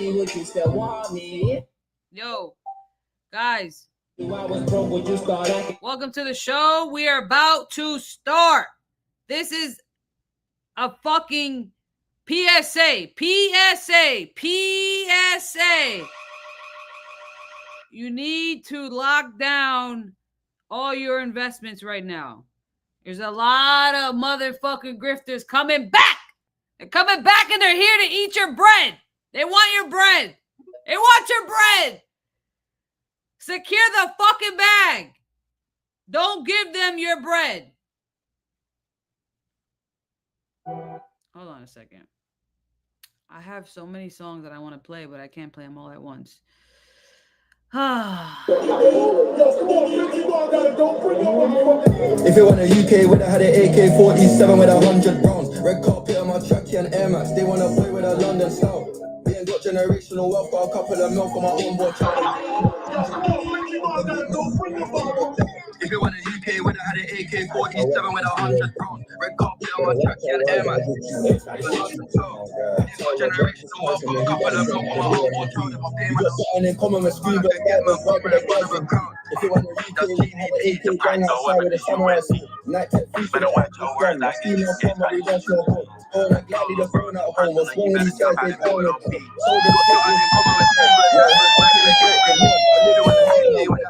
money, would you still want me? Yo, guys. Welcome to the show. We are about to start. This is a fucking PSA. You need to lock down all your investments right now. There's a lot of motherfucking grifters coming back. They're coming back and they're here to eat your bread. They want your bread. They want your bread. Secure the fucking bag. Don't give them your bread. Hold on a second. I have so many songs that I want to play, but I can't play them all at once. If it went a UK, would have had an AK-47 with 100 rounds. Red carpet on my tracky and Air Max. They want to play with a London style. We ain't got generational wealth, got a couple of milk on my own board. If it went a UK, would have had an AK-47 with 100 rounds. Red carpet on my tracky and Air Max. Generational wealth, got a couple of milk on my own board. You got something in common with Scuba. If it went a UK, would have had an AK gang outside with a samurai suit. Night tech fish with a gun. My female family runs your home. Oh, like gladly the phone at home. What's wrong with these guys? They found it. So the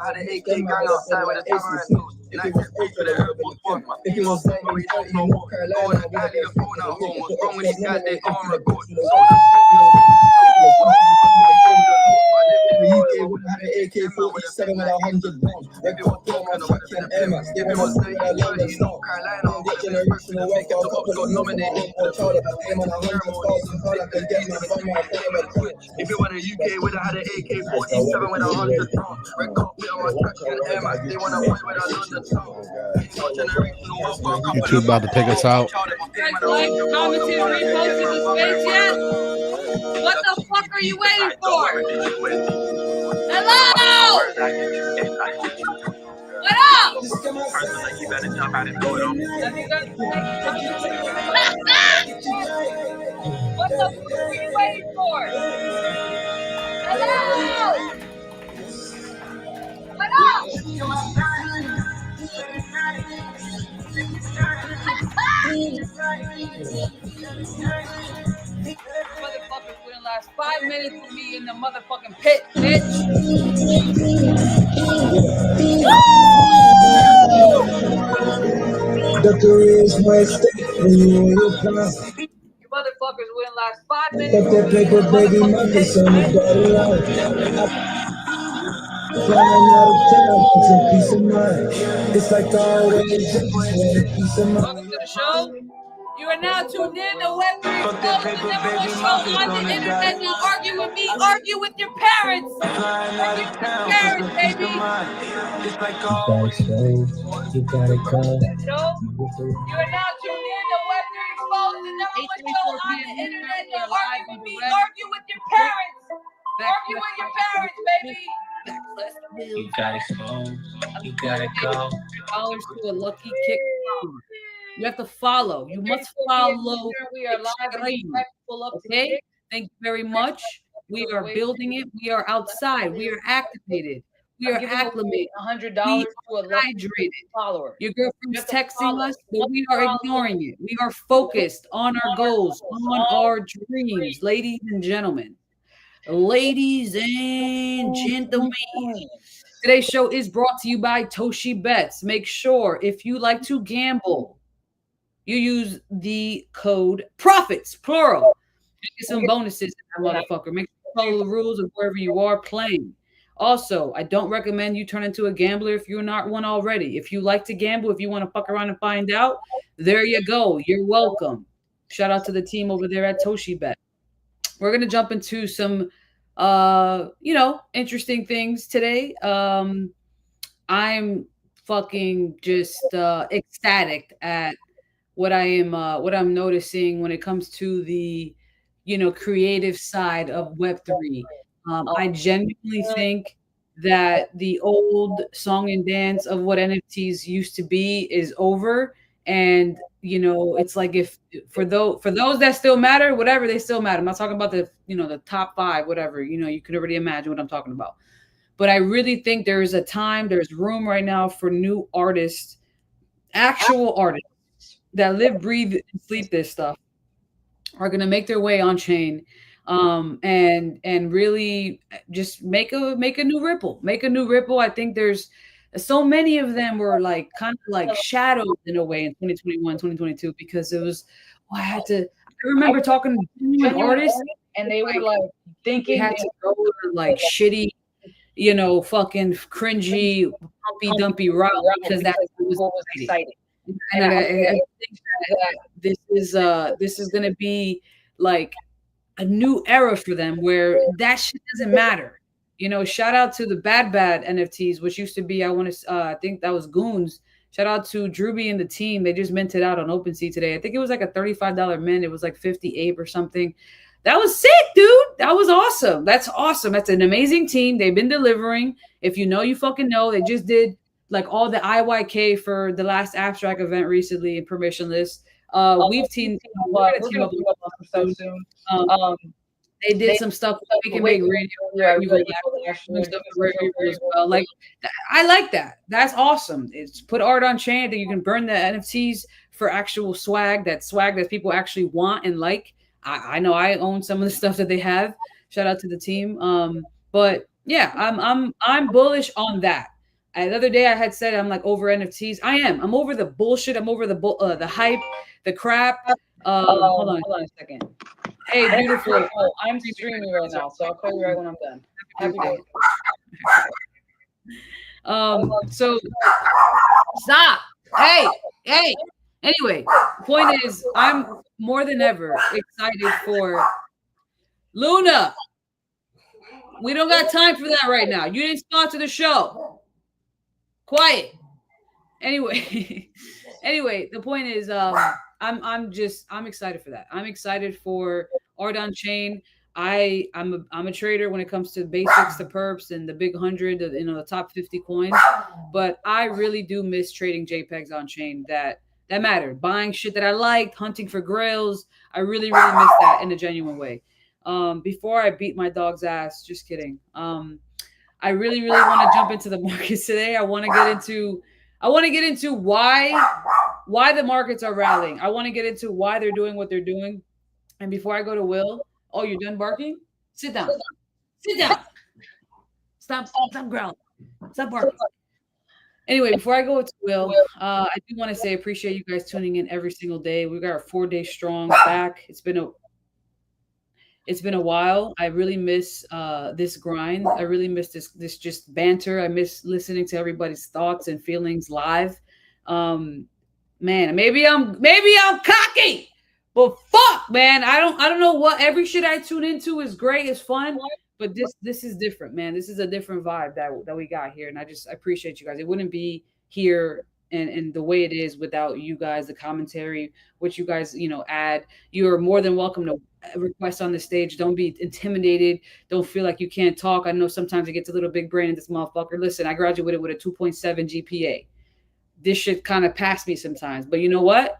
had an AK gang outside with a samurai suit. If it was for the airport one, if it was like we don't know North Carolina, I had the phone at home. What's wrong with these guys? They can't record. The UK would have had an AK-47 with 100 rounds. Red carpet on my tracky and Air Max. If it was like London, North Carolina, I get generational wealth. Got a couple of nominated for child. If I came on 100,000, I could get my fun. If it went a UK, would have had an AK-47 with 100 rounds. Red carpet on my tracky and Air Max. They want to play with a London style. YouTube about to take us out. What the fuck are you waiting for? Hello? What up? You better jump out and do it on me. What the fuck are you waiting for? Hello? What up? Motherfuckers wouldn't last 5 minutes with me in the motherfucking pit, bitch. The career's my step when you You motherfuckers wouldn't last 5 minutes. Fuck that paper, baby, my face on the bottom line. Flying out of town, it's a peace of mind. It's like the always peace of mind. Welcome to the show. You are now tuned in to Web3 Exposed, the number one show on the internet. Now argue with me, argue with your parents. Argue with your parents, baby. You gotta go. You are now tuned in to Web3 Exposed, the number one show on the internet. Now argue with me, argue with your parents. Argue with your parents, baby. You gotta go. You gotta go. $100 to a lucky kick. You have to follow. You must follow. We are live. Okay. Thank you very much. We are building it. We are outside. We are activated. We are acclimated. $100 to a hydrated. follower. Your girlfriend's texting us, but we are ignoring it. We are focused on our goals, on our dreams, ladies and gentlemen. Ladies and gentlemen. Today's show is brought to you by Toshi Bets. Make sure if you like to gamble, you use the code PROFITS, plural. Get some bonuses, motherfucker. Make sure you follow the rules of wherever you are playing. Also, I don't recommend you turn into a gambler if you're not one already. If you like to gamble, if you want to fuck around and find out, there you go. You're welcome. Shout out to the team over there at Toshi Bet. We're going to jump into some, interesting things today. I'm fucking just ecstatic at what I'm noticing when it comes to the, creative side of Web3. I genuinely think that the old song and dance of what NFTs used to be is over, And it's like, if for those that still matter, whatever, they still matter. I'm not talking about the top 5, whatever. You can already imagine what I'm talking about. But I really think there's room right now for new artists, actual artists that live, breathe, and sleep this stuff, are going to make their way on chain, and really just make a new ripple. I think there's so many of them were like kind of like shadows in a way in 2021, 2022, because it was, I remember talking to genuine artists, and they were like thinking they had to go to like shitty, fucking cringy, humpy dumpy route, because that was exciting. And I think that this is going to be like a new era for them, where that shit doesn't matter. Shout out to the bad NFTs, which used to be, I think that was Goons. Shout out to Drewby and the team. They just minted out on OpenSea today. I think it was like a $35 mint. It was like 58 or something. That was sick, dude. That was awesome. That's awesome. That's an amazing team. They've been delivering. If you know, you fucking know. They just did like all the IYK for the last abstract event recently and permissionless. We've teamed up some stuff soon. They did some stuff with We Can Make Radio. As well. Like, I like that. That's awesome. It's put art on chain that you can burn the NFTs for actual swag that people actually want and like. I know I own some of the stuff that they have. Shout out to the team. But yeah, I'm bullish on that. The other day I had said I'm like over NFTs. I'm over the bullshit. I'm over the hype, the crap. Hold on a second. Hey, beautiful. I'm streaming right now, so I'll call you right when I'm done. Happy day. So stop. Hey. Anyway, point is, I'm more than ever excited for Luna. We don't got time for that right now. You didn't sponsor the show. Quiet. Anyway, the point is, I'm excited for that. I'm excited for art on chain. I'm a trader when it comes to basics, the perps, and the big 100, the top 50 coins. But I really do miss trading JPEGs on chain that mattered. Buying shit that I liked, hunting for grails. I really, really miss that in a genuine way. Before I beat my dog's ass, just kidding. I really, really want to jump into the markets today. I want to get into why the markets are rallying. I want to get into why they're doing what they're doing. And before I go to Will, you're done barking? Sit down. Stop growling. Stop barking. Anyway, before I go to Will, I do want to say appreciate you guys tuning in every single day. We got our 4-day strong back. It's been a while. I really miss this grind. I really miss this just banter. I miss listening to everybody's thoughts and feelings live. Man, maybe I'm cocky, but fuck, man, I don't know what every shit I tune into is great, it's fun, but this is different, man. This is a different vibe that we got here, and I appreciate you guys. It wouldn't be here and the way it is without you guys, the commentary, which you guys add. You are more than welcome to request on the stage. Don't be intimidated. Don't feel like you can't talk. I know sometimes it gets a little big brain in this motherfucker. Listen, I graduated with a 2.7 GPA. This shit kind of passed me sometimes, but you know what?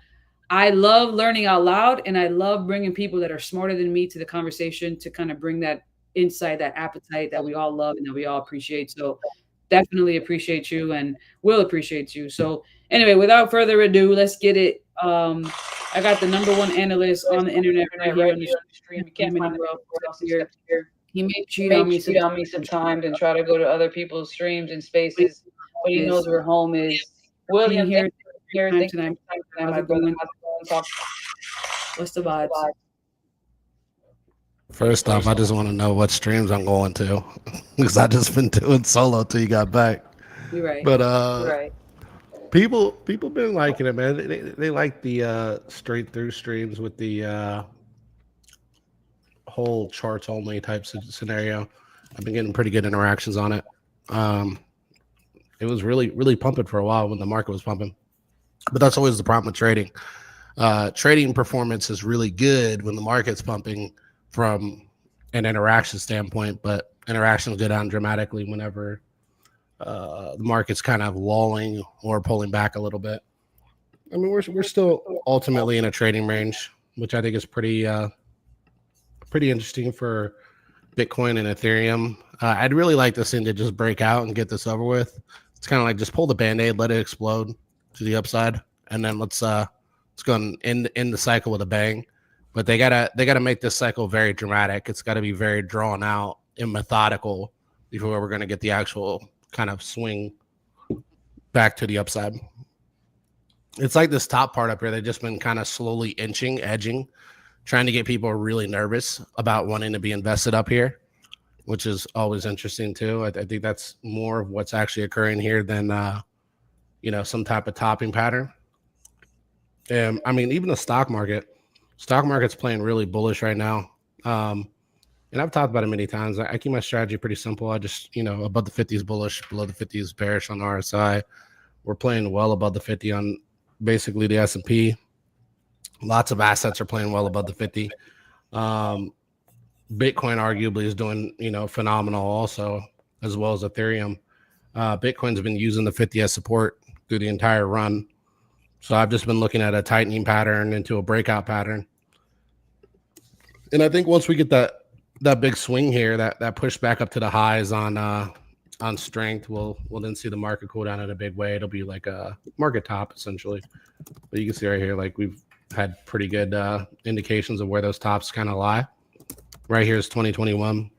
I love learning out loud, and I love bringing people that are smarter than me to the conversation to kind of bring that insight, that appetite that we all love and that we all appreciate. So definitely appreciate you, and will appreciate you. So anyway, without further ado, let's get it. I got the #1 analyst on the internet right here on the stream. You can't find anywhere else here. He may cheat on me sometimes and try to go to other people's streams and spaces, but he knows where home is. William, here tonight. What's the vibes? First off, I just want to know what streams I'm going to, because I just been doing solo till you got back. You're right. But You're right. People been liking it, man. They like the straight through streams with the whole charts only type scenario. I've been getting pretty good interactions on it. It was really, really pumping for a while when the market was pumping. But that's always the problem with trading. Trading performance is really good when the market's pumping from an interaction standpoint, but interactions go down dramatically whenever the market's kind of lulling or pulling back a little bit. I mean, we're still ultimately in a trading range, which I think is pretty interesting for Bitcoin and Ethereum. I'd really like this thing to just break out and get this over with. It's kind of like just pull the band-aid, let it explode to the upside, and then let's go and end the cycle with a bang. But they gotta make this cycle very dramatic. It's got to be very drawn out and methodical before we're gonna get the actual kind of swing back to the upside. It's like this top part up here. They've just been kind of slowly edging, trying to get people really nervous about wanting to be invested up here, which is always interesting too. I think that's more of what's actually occurring here than some type of topping pattern. And I mean, even the stock market's playing really bullish right now. And I've talked about it many times. I keep my strategy pretty simple. I just, above the 50 is bullish, below the 50 is bearish on the RSI. We're playing well above the 50 on basically the S&P. Lots of assets are playing well above the 50. Bitcoin arguably is doing, phenomenal also, as well as Ethereum. Bitcoin's been using the 50 as support through the entire run. So I've just been looking at a tightening pattern into a breakout pattern. And I think once we get that big swing here, that push back up to the highs on strength, we'll then see the market cool down in a big way. It'll be like a market top essentially. But you can see right here, like we've had pretty good indications of where those tops kind of lie. Right here is 2021.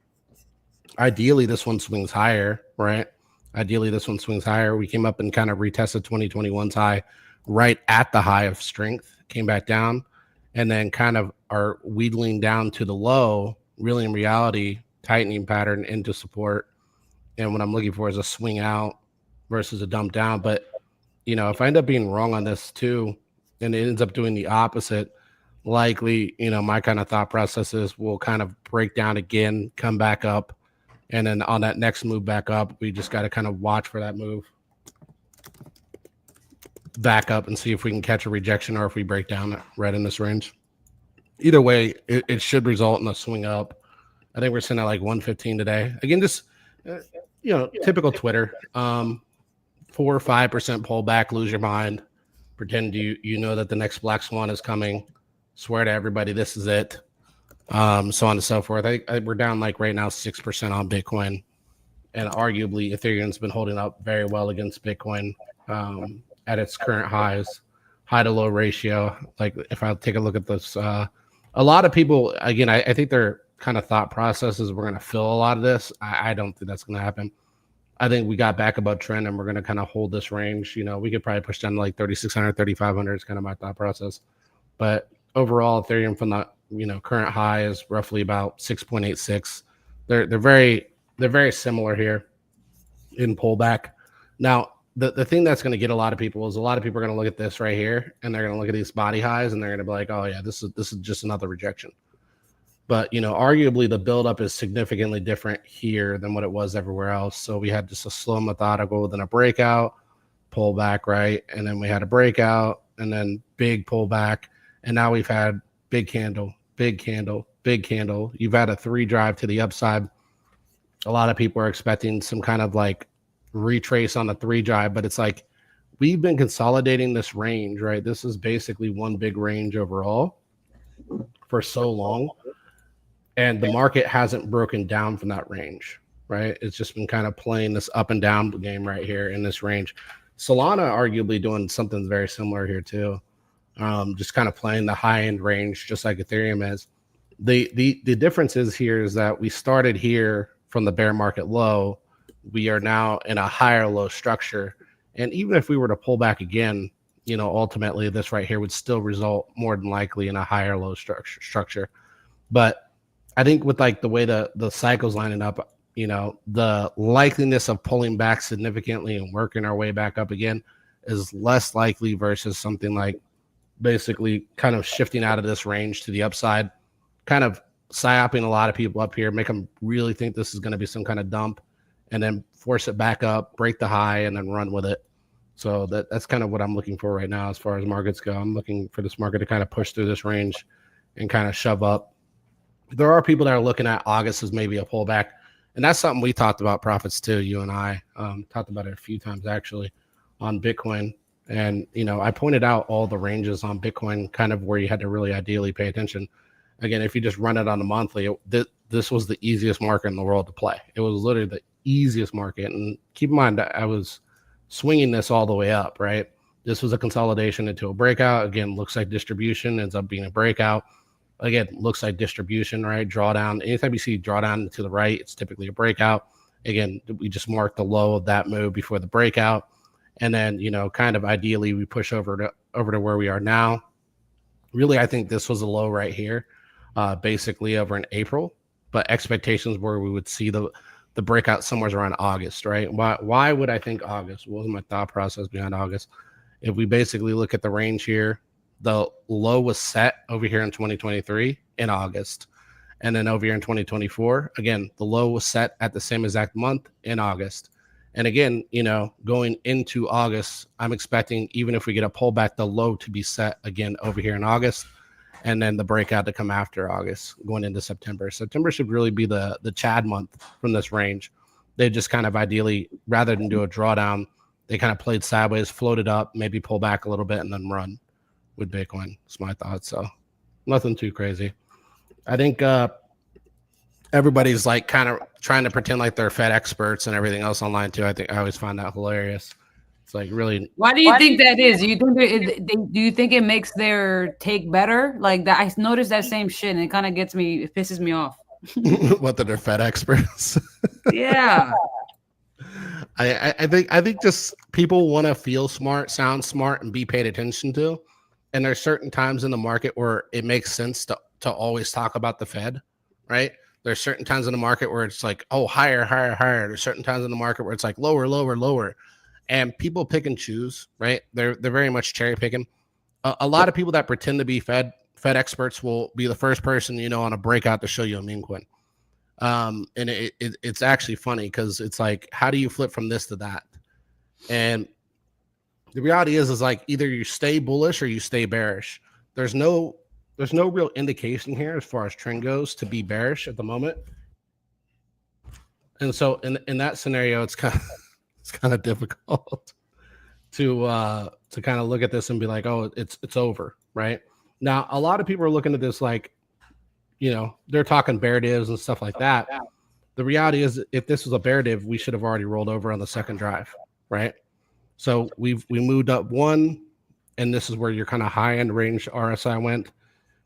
Ideally, this one swings higher, right? Ideally, this one swings higher. We came up and kind of retested 2021's high right at the high of strength, came back down, and then kind of are wheedling down to the low, really in reality, tightening pattern into support. And what I'm looking for is a swing out versus a dump down. But, if I end up being wrong on this too, and it ends up doing the opposite, likely, my kind of thought processes will kind of break down again, come back up. And then on that next move back up, we just got to kind of watch for that move back up and see if we can catch a rejection or if we break down right in this range. Either way, it should result in a swing up. I think we're sitting at like 115 today. Again, just, typical Twitter. 4 or 5% pullback, lose your mind. Pretend you know that the next black swan is coming. Swear to everybody this is it. So on and so forth. We're down like right now 6% on Bitcoin. And arguably Ethereum's been holding up very well against Bitcoin at its current highs, high to low ratio. Like if I take a look at this, a lot of people, again, I think their kind of thought processes, we're going to fill a lot of this. I don't think that's going to happen. I think we got back above trend and we're going to kind of hold this range. We could probably push down to like 3,600, 3,500 is kind of my thought process. But overall, Ethereum from the current high is roughly about 6.86. They're very similar here in pullback. Now, the thing that's going to get a lot of people is a lot of people are going to look at this right here and they're going to look at these body highs and they're going to be like, oh yeah, this is just another rejection. But arguably the buildup is significantly different here than what it was everywhere else. So we had just a slow methodical, then a breakout, pullback, right? And then we had a breakout and then big pullback. And now we've had big candle, big candle, big candle. You've had a 3 drive to the upside. A lot of people are expecting some kind of like retrace on the 3 drive, but it's like we've been consolidating this range, right? This is basically one big range overall for so long. And the market hasn't broken down from that range, right? It's just been kind of playing this up and down game right here in this range. Solana arguably doing something very similar here too. Just kind of playing the high end range, just like Ethereum is. The difference is here is that we started here from the bear market low. We are now in a higher low structure. And even if we were to pull back again, ultimately this right here would still result more than likely in a higher low structure. But I think with like the way the cycle's lining up, the likeliness of pulling back significantly and working our way back up again is less likely versus something like basically kind of shifting out of this range to the upside, kind of psyoping a lot of people up here, make them really think this is going to be some kind of dump and then force it back up, break the high and then run with it. So that's kind of what I'm looking for right now as far as markets go. I'm looking for this market to kind of push through this range and kind of shove up. There are people that are looking at August as maybe a pullback, and that's something we talked about, Profits too. You and I talked about it a few times actually on Bitcoin. And, I pointed out all the ranges on Bitcoin, kind of where you had to really ideally pay attention. Again, if you just run it on the monthly, this was the easiest market in the world to play. It was literally the easiest market. And keep in mind, I was swinging this all the way up, right? This was a consolidation into a breakout. Again, looks like distribution ends up being a breakout. Again, looks like distribution, right? Drawdown. Anytime you see drawdown to the right, it's typically a breakout. Again, we just marked the low of that move before the breakout. And then, kind of ideally we push over to where we are now. Really, I think this was a low right here, basically over in April. But expectations were we would see the breakout somewhere around August, right? Why would I think August? What was my thought process behind August? If we basically look at the range here, the low was set over here in 2023 in August. And then over here in 2024, again, the low was set at the same exact month in August. And again, going into August, I'm expecting, even if we get a pullback, the low to be set again over here in August, and then the breakout to come after August, going into September. September should really be the Chad month from this range. They just kind of ideally, rather than do a drawdown, they kind of played sideways, floated up, maybe pull back a little bit, and then run with Bitcoin. That's my thought. So nothing too crazy. I think everybody's like kind of trying to pretend like they're Fed experts and everything else online too. I always find that hilarious. It's like, really. Why do you think that is? Do you think it makes their take better? Like that, I noticed that same shit, and it kind of it pisses me off. What, that they're Fed experts? Yeah. I think just people want to feel smart, sound smart, and be paid attention to. And there's certain times in the market where it makes sense to always talk about the Fed, right? There's certain times in the market where it's like, oh, higher, higher, higher. There's certain times in the market where it's like lower, lower, lower. And people pick and choose, right? They're very much cherry picking. A lot of people that pretend to be Fed experts will be the first person, on a breakout to show you a meme coin. And it's actually funny because it's like, how do you flip from this to that? And the reality is like either you stay bullish or you stay bearish. There's no real indication here as far as trend goes to be bearish at the moment. And so in that scenario, it's kind of difficult to kind of look at this and be like, oh, it's over, right? Now, a lot of people are looking at this like, they're talking bear divs and stuff like that. The reality is, if this was a bear div, we should have already rolled over on the second drive, right? So we moved up 1, and this is where your kind of high end range RSI went.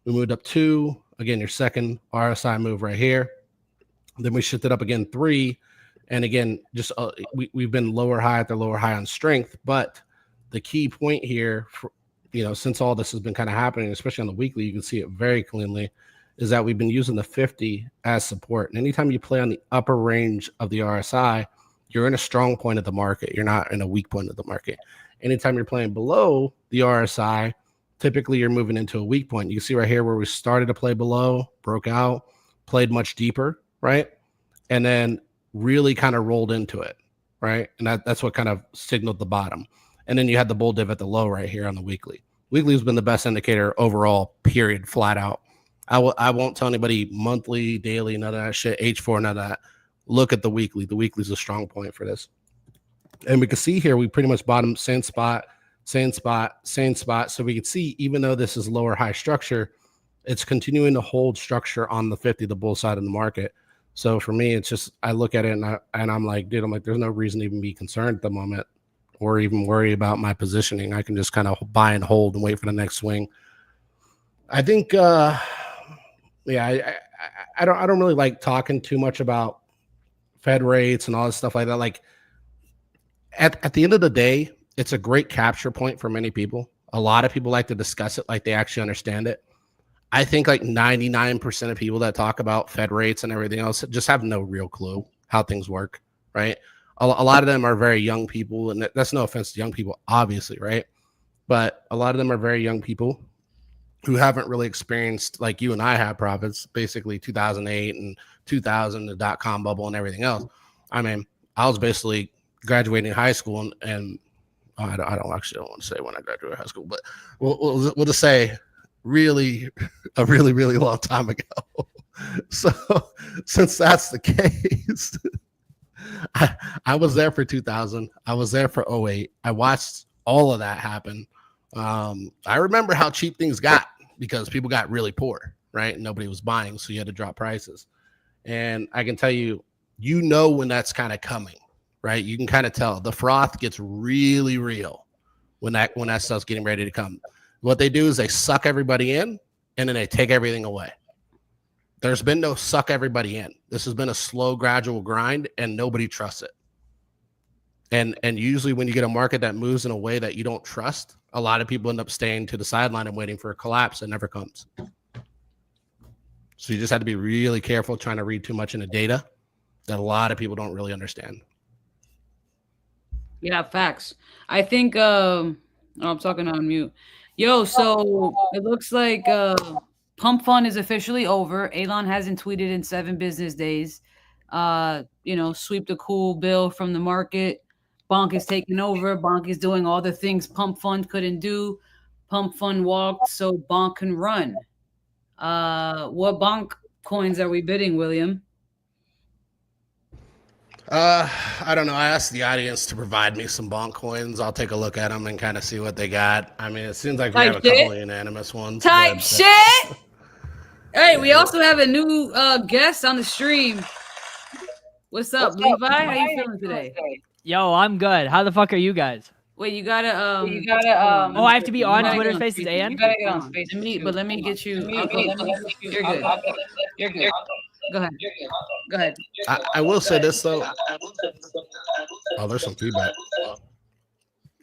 We moved up 2, again, your second RSI move right here. Then we shifted up again 3, and again, just we've been lower high after lower high on strength. But the key point here, since all this has been kind of happening, especially on the weekly, you can see it very cleanly, is that we've been using the 50 as support. And anytime you play on the upper range of the RSI, you're in a strong point of the market. You're not in a weak point of the market. Anytime you're playing below the RSI, typically you're moving into a weak point. You can see right here where we started to play below, broke out, played much deeper, right? And then really kind of rolled into it, right? And that's what kind of signaled the bottom. And then you had the bull div at the low right here on the weekly. Weekly has been the best indicator overall, period, flat out. I won't tell anybody monthly, daily, none of that shit, H4, none of that. Look at the weekly. The weekly is a strong point for this. And we can see here, we pretty much bottom, same spot. So we can see, even though this is lower high structure, it's continuing to hold structure on the 50, the bull side of the market. So for me, it's just, I look at it and I'm like, dude, there's no reason to even be concerned at the moment or even worry about my positioning. I can just kind of buy and hold and wait for the next swing. I think, I don't really like talking too much about Fed rates and all this stuff like that. Like at the end of the day, it's a great capture point for many people. A lot of people like to discuss it like they actually understand it. I think like 99% of people that talk about Fed rates and everything else just have no real clue how things work, right? A lot of them are very young people, and that's no offense to young people, obviously, right? But a lot of them are very young people who haven't really experienced, like you and I have, profits, basically 2008 and 2000, the dot-com bubble and everything else. I mean, I was basically graduating high school and I don't want to say when I graduated high school, but we'll just say a really long time ago. So since that's the case, I was there for 2000. I was there for 08. I watched all of that happened. I remember how cheap things got because people got really poor, right? Nobody was buying, so you had to drop prices. And I can tell you, when that's kind of coming, right? You can kind of tell the froth gets really real when that stuff's getting ready to come. What they do is they suck everybody in and then they take everything away. There's been no suck everybody in. This has been a slow, gradual grind, and nobody trusts it. And usually when you get a market that moves in a way that you don't trust, a lot of people end up staying to the sideline and waiting for a collapse that never comes. So you just have to be really careful trying to read too much into data that a lot of people don't really understand. Yeah, facts. I think I'm talking on mute. Yo, so it looks like Pump Fund is officially over. Elon hasn't tweeted in 7 business days. Sweep the cool bill from the market. Bonk is taking over. Bonk is doing all the things Pump Fund couldn't do. Pump Fund walked so Bonk can run. What Bonk coins are we bidding, William? I don't know. I asked the audience to provide me some Bonk coins. I'll take a look at them and kind of see what they got. I mean, it seems like we have a couple of unanimous ones. Type shit. Hey, we also have a new guest on the stream. What's up, Levi? How you feeling today? Yo, I'm good. How the fuck are you guys? Wait, you gotta oh, I have to be on Twitter Spaces and? You gotta get on Spaces. Let me get you. You're good. You're good. Go ahead. I will say this though. Oh, there's some feedback.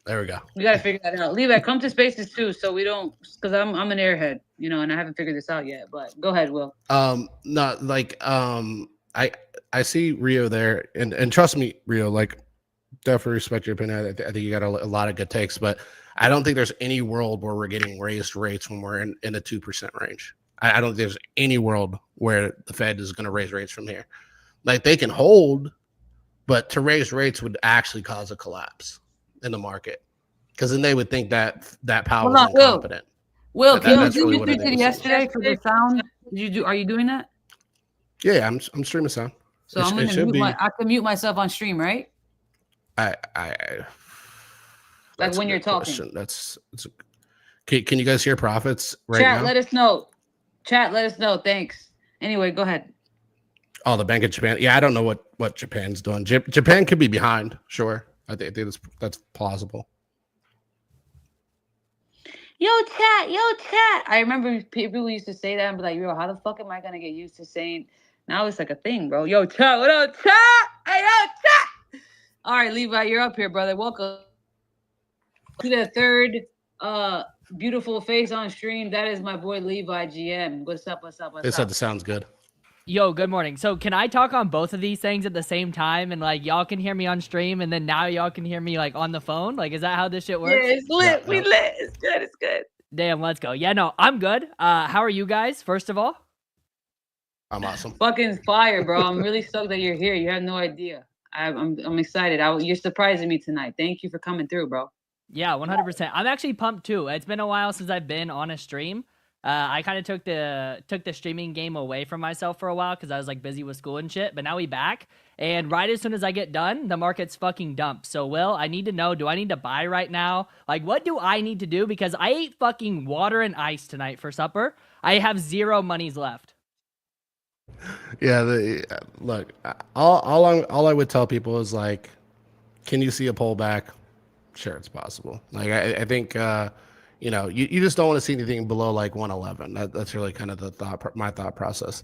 There we go. We gotta figure that out. Levi, come to Spaces too, so we don't, because I'm an airhead, and I haven't figured this out yet. But go ahead, Will. No, like I see Rio there, and trust me, Rio, like definitely respect your opinion. I think you got a lot of good takes, but I don't think there's any world where we're getting raised rates when we're in the 2% range. I don't think there's any world where the Fed is going to raise rates from here. Like they can hold, but to raise rates would actually cause a collapse in the market because then they would think that power is incompetent. Will, can you do it yesterday for the sound? Are you doing that? Yeah, I'm streaming sound. So I'm going to I can mute myself on stream, right? Like when you're talking. Can you guys hear profits right now? Chat, let us know. Thanks. Anyway, go ahead. Oh, the Bank of Japan. Yeah, I don't know what Japan's doing. Japan could be behind. Sure, I think that's plausible. Yo, chat. I remember people used to say that and be like, yo, how the fuck am I gonna get used to saying? Now it's like a thing, bro. Yo, chat. What up, chat? Hey, yo, chat. All right, Levi, you're up here, brother. Welcome to the third beautiful face on stream. That is my boy Levi GM. What's up? They said the sound's good. Yo, good morning. So can I talk on both of these things at the same time and like y'all can hear me on stream and then now y'all can hear me like on the phone? Like, is that how this shit works? Yeah, it's lit. Yeah, we lit. It's good. Damn, let's go. Yeah, no, I'm good. How are you guys, first of all? I'm awesome. Fucking fire, bro. I'm really stoked that you're here. You have no idea. I'm excited. You're surprising me tonight. Thank you for coming through, bro. Yeah, 100%. I'm actually pumped too. It's been a while since I've been on a stream. I kind of took the streaming game away from myself for a while because I was like busy with school and shit. But now we back, and right as soon as I get done, the market's fucking dumped. So, Will, I need to know: do I need to buy right now? Like, what do I need to do? Because I ate fucking water and ice tonight for supper. I have 0 monies left. Yeah, look. All I would tell people is like, can you see a pullback? Sure, it's possible. Like I think you just don't want to see anything below like 111. That's really kind of my thought process.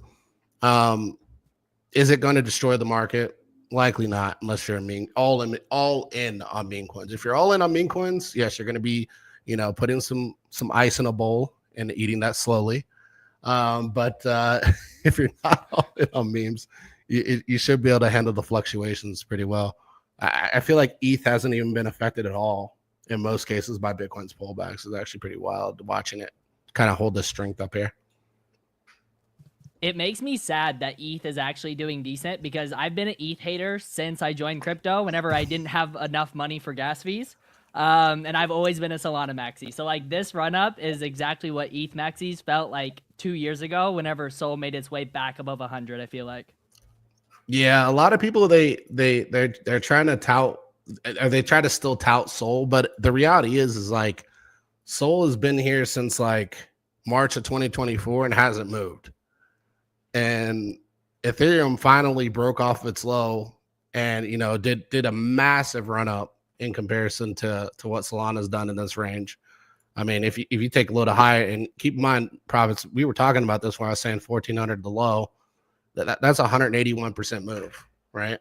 Is it going to destroy the market? Likely not, unless you're all in on meme coins. If you're all in on meme coins, yes, you're going to be putting some ice in a bowl and eating that slowly. But if you're not all in on memes, you should be able to handle the fluctuations pretty well. I feel like ETH hasn't even been affected at all in most cases by Bitcoin's pullbacks. It's actually pretty wild watching it kind of hold the strength up here. It makes me sad that ETH is actually doing decent because I've been an ETH hater since I joined crypto whenever I didn't have enough money for gas fees. And I've always been a Solana maxi. So like this run up is exactly what ETH maxis felt like 2 years ago whenever Sol made its way back above 100, I feel like. Yeah, a lot of people they're trying to tout or they try to still tout Sol, but the reality is like Sol has been here since like March of 2024 and hasn't moved. And Ethereum finally broke off its low and, you know, did a massive run up in comparison to what Solana's done in this range. I mean, if you take low to high, and keep in mind, profits, we were talking about this when I was saying 1,400 to low, that's 181% move, right?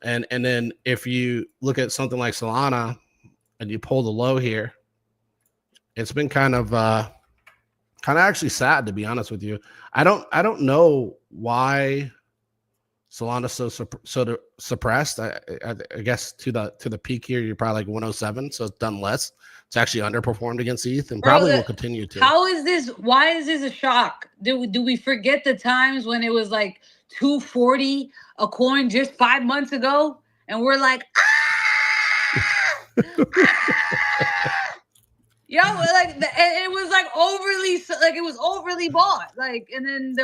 And then if you look at something like Solana and you pull the low here, it's been kind of actually sad, to be honest with you. I don't know why Solana's so suppressed. I guess to the peak here, you're probably like 107, so it's done less. It's actually underperformed against ETH and probably will continue to. How is this? Why is this a shock? Do we forget the times when it was like 240 a coin just 5 months ago, and we're like, yo, like it was like overly bought, like, and then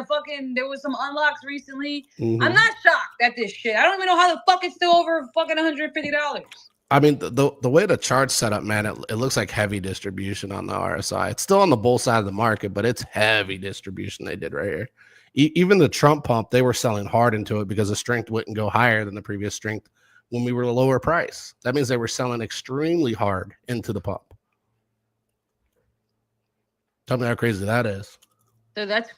there was some unlocks recently. I'm not shocked at this shit. I don't even know how the fuck it's still over fucking $150. I mean, the way the chart's set up, man, it looks like heavy distribution on the RSI. It's still on the bull side of the market, but it's heavy distribution they did right here. Even the Trump pump, they were selling hard into it because the strength wouldn't go higher than the previous strength when we were a lower price. That means they were selling extremely hard into the pump. Tell me how crazy that is. So that's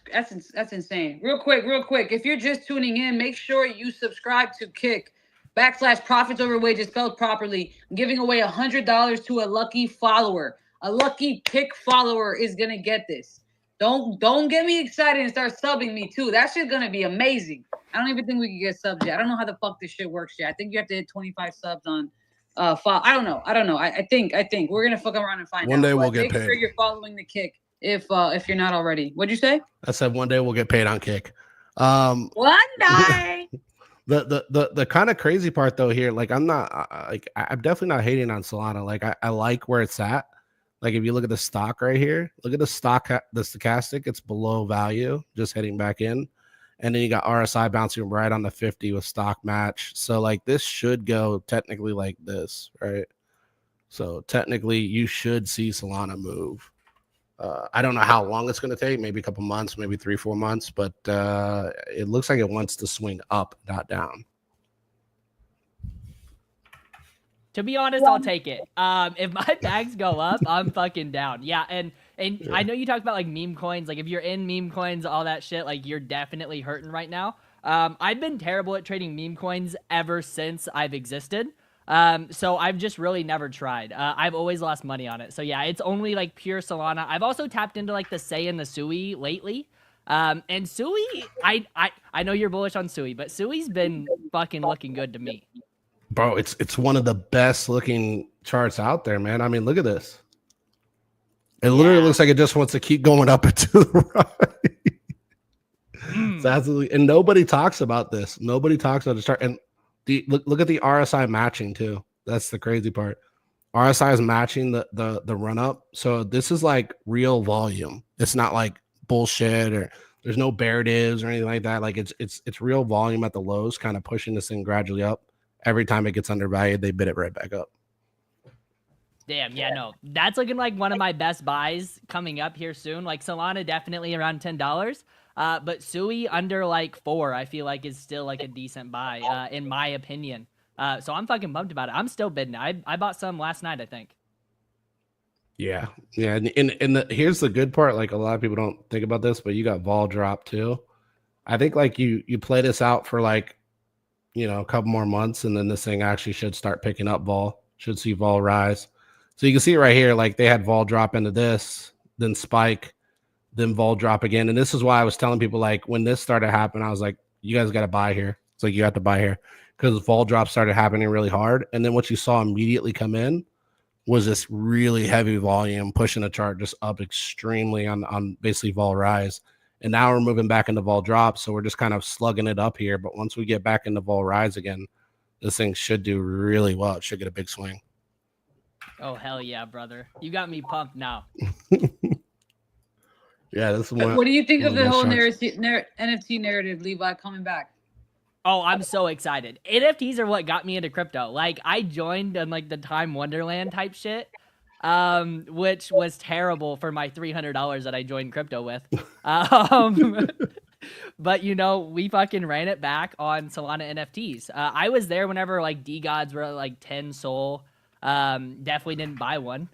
insane. Real quick. If you're just tuning in, make sure you subscribe to Kick / profits over wages spelled properly. I'm giving away $100 to a lucky follower. A lucky Kick follower is gonna get this. Don't get me excited and start subbing me too. That shit's gonna be amazing. I don't even think we can get subs yet. I don't know how the fuck this shit works yet. I think you have to hit 25 subs on I don't know. I think we're gonna fuck around and find out. One day we'll get make paid. sure you're following the Kick if you're not already. What'd you say? I said one day we'll get paid on Kick. One day. The kind of crazy part though here, like I'm definitely not hating on Solana. Like I like where it's at. Like if you look at the stock right here, look at the stochastic, it's below value, just heading back in. And then you got RSI bouncing right on the 50 with stock match. So like this should go technically like this, right? So technically you should see Solana move. I don't know how long it's going to take, maybe a couple months, maybe 3-4 months, but it looks like it wants to swing up, not down. To be honest, I'll take it. If my bags go up, I'm fucking down. Yeah, and I know you talked about like meme coins. Like if you're in meme coins, all that shit, like you're definitely hurting right now. I've been terrible at trading meme coins ever since I've existed. So I've just really never tried. I've always lost money on it. So yeah, it's only like pure Solana. I've also tapped into like the Sei and the Sui lately. And Sui, I know you're bullish on Sui, but Sui's been fucking looking good to me. Bro, it's one of the best looking charts out there, man. I mean, look at this. It literally looks like it just wants to keep going up and to the right. It's absolutely, and nobody talks about this. Nobody talks about the chart. And look at the RSI matching too. That's the crazy part. RSI is matching the run up. So this is like real volume. It's not like bullshit or there's no bear divs or anything like that. Like it's real volume at the lows, kind of pushing this thing gradually up. Every time it gets undervalued, they bid it right back up. Damn, yeah, no. That's looking like one of my best buys coming up here soon. Like Solana definitely around $10. But Sui under like 4, I feel like is still like a decent buy, in my opinion. So I'm fucking pumped about it. I'm still bidding. I bought some last night, I think. Yeah. And here's the good part. Like a lot of people don't think about this, but you got vol drop too. I think like you play this out for like, a couple more months, and then this thing actually should start picking up vol. Should see vol rise. So you can see it right here. Like they had vol drop into this, then spike, then vol drop again. And this is why I was telling people, like, when this started happening, I was like, you guys got to buy here. It's like, you have to buy here because vol drop started happening really hard. And then what you saw immediately come in was this really heavy volume pushing the chart just up extremely on basically vol rise. And now we're moving back into vol drop. So we're just kind of slugging it up here. But once we get back into vol rise again, this thing should do really well. It should get a big swing. Oh, hell yeah, brother. You got me pumped now. Yeah, this is one. What do you think of the whole NFT narrative, Levi, coming back? Oh, I'm so excited. NFTs are what got me into crypto. Like, I joined in like the Time Wonderland type shit, which was terrible for my $300 that I joined crypto with. But you know, we fucking ran it back on Solana NFTs. I was there whenever like D gods were at, like 10 Sol. Definitely didn't buy one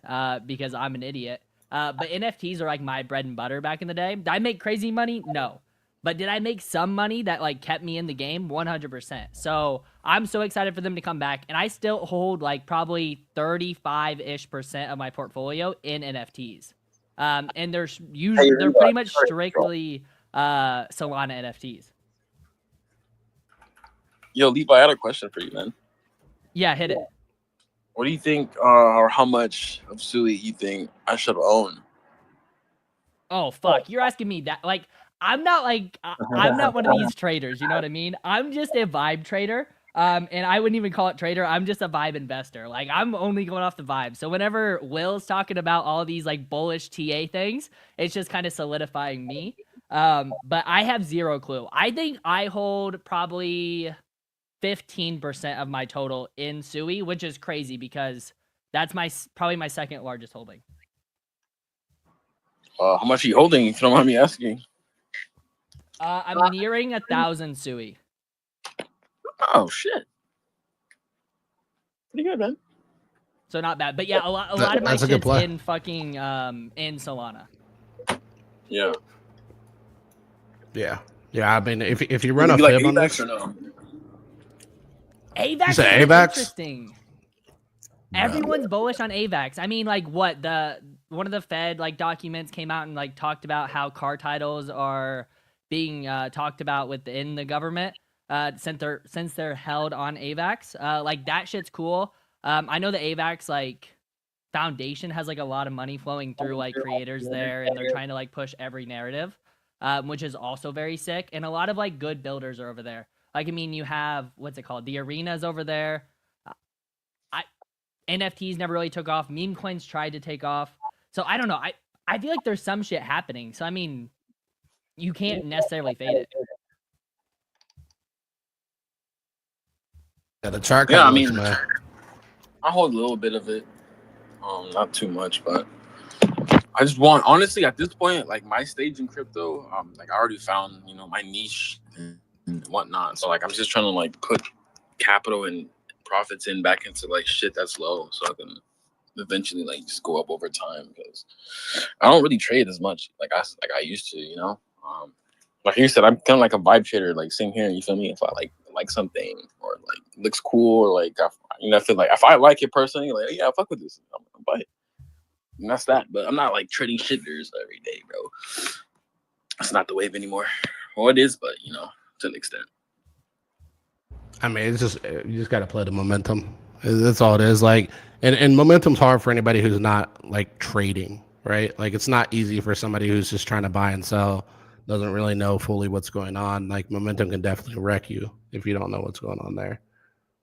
because I'm an idiot. But NFTs are like my bread and butter back in the day. Did I make crazy money? No. But did I make some money that like kept me in the game? 100%. So I'm so excited for them to come back. And I still hold like probably 35-ish% of my portfolio in NFTs. And they're pretty much strictly Solana NFTs. Yo, Levi, I had a question for you, man. Yeah, hit it. What do you think, or how much of Sui you think I should own? Oh fuck, you're asking me that? Like, I'm not one of these traders. You know what I mean? I'm just a vibe trader. And I wouldn't even call it trader. I'm just a vibe investor. Like, I'm only going off the vibe. So whenever Will's talking about all these like bullish TA things, it's just kind of solidifying me. But I have zero clue. I think I hold probably 15% of my total in Sui, which is crazy because that's probably my second largest holding. How much are you holding, if you don't mind me asking? I'm nearing 1,000 Sui. Oh shit. Pretty good, man. So not bad. But yeah, a lot of my shit's in fucking in Solana. Yeah. Yeah. Yeah, I mean, if you run a fib on this, or no? AVAX is interesting. Everyone's bullish on AVAX. I mean, like, what one of the Fed like documents came out and like talked about how car titles are being talked about within the government since they're held on AVAX. Like, that shit's cool. I know the AVAX like foundation has like a lot of money flowing through like creators there, and they're trying to like push every narrative, which is also very sick. And a lot of like good builders are over there. Like, I mean, you have, what's it called? The Arena's over there. NFTs never really took off. Meme coins tried to take off. So I don't know. I feel like there's some shit happening. So I mean, you can't necessarily fade it. Yeah, the chart. Yeah, I mean, I hold a little bit of it. Not too much, but I just want, honestly, at this point, like my stage in crypto, like I already found, you know, my niche and whatnot. So like I'm just trying to like put capital and profits in back into like shit that's low, so I can eventually like just go up over time, because I don't really trade as much like I used to, you know. Like you said, I'm kind of like a vibe trader. Like same here, you feel me? If I like something or like looks cool or like I feel like if I like it personally, like yeah, I fuck with this, I'm gonna buy it. And that's that. But I'm not like trading shitters every day, bro. It's not the wave anymore. Well, it is, but you know, to an extent. I mean, it's just, you just got to play the momentum. That's all it is. Like, and momentum's hard for anybody who's not like trading, right? Like, it's not easy for somebody who's just trying to buy and sell, doesn't really know fully what's going on. Like, momentum can definitely wreck you if you don't know what's going on there.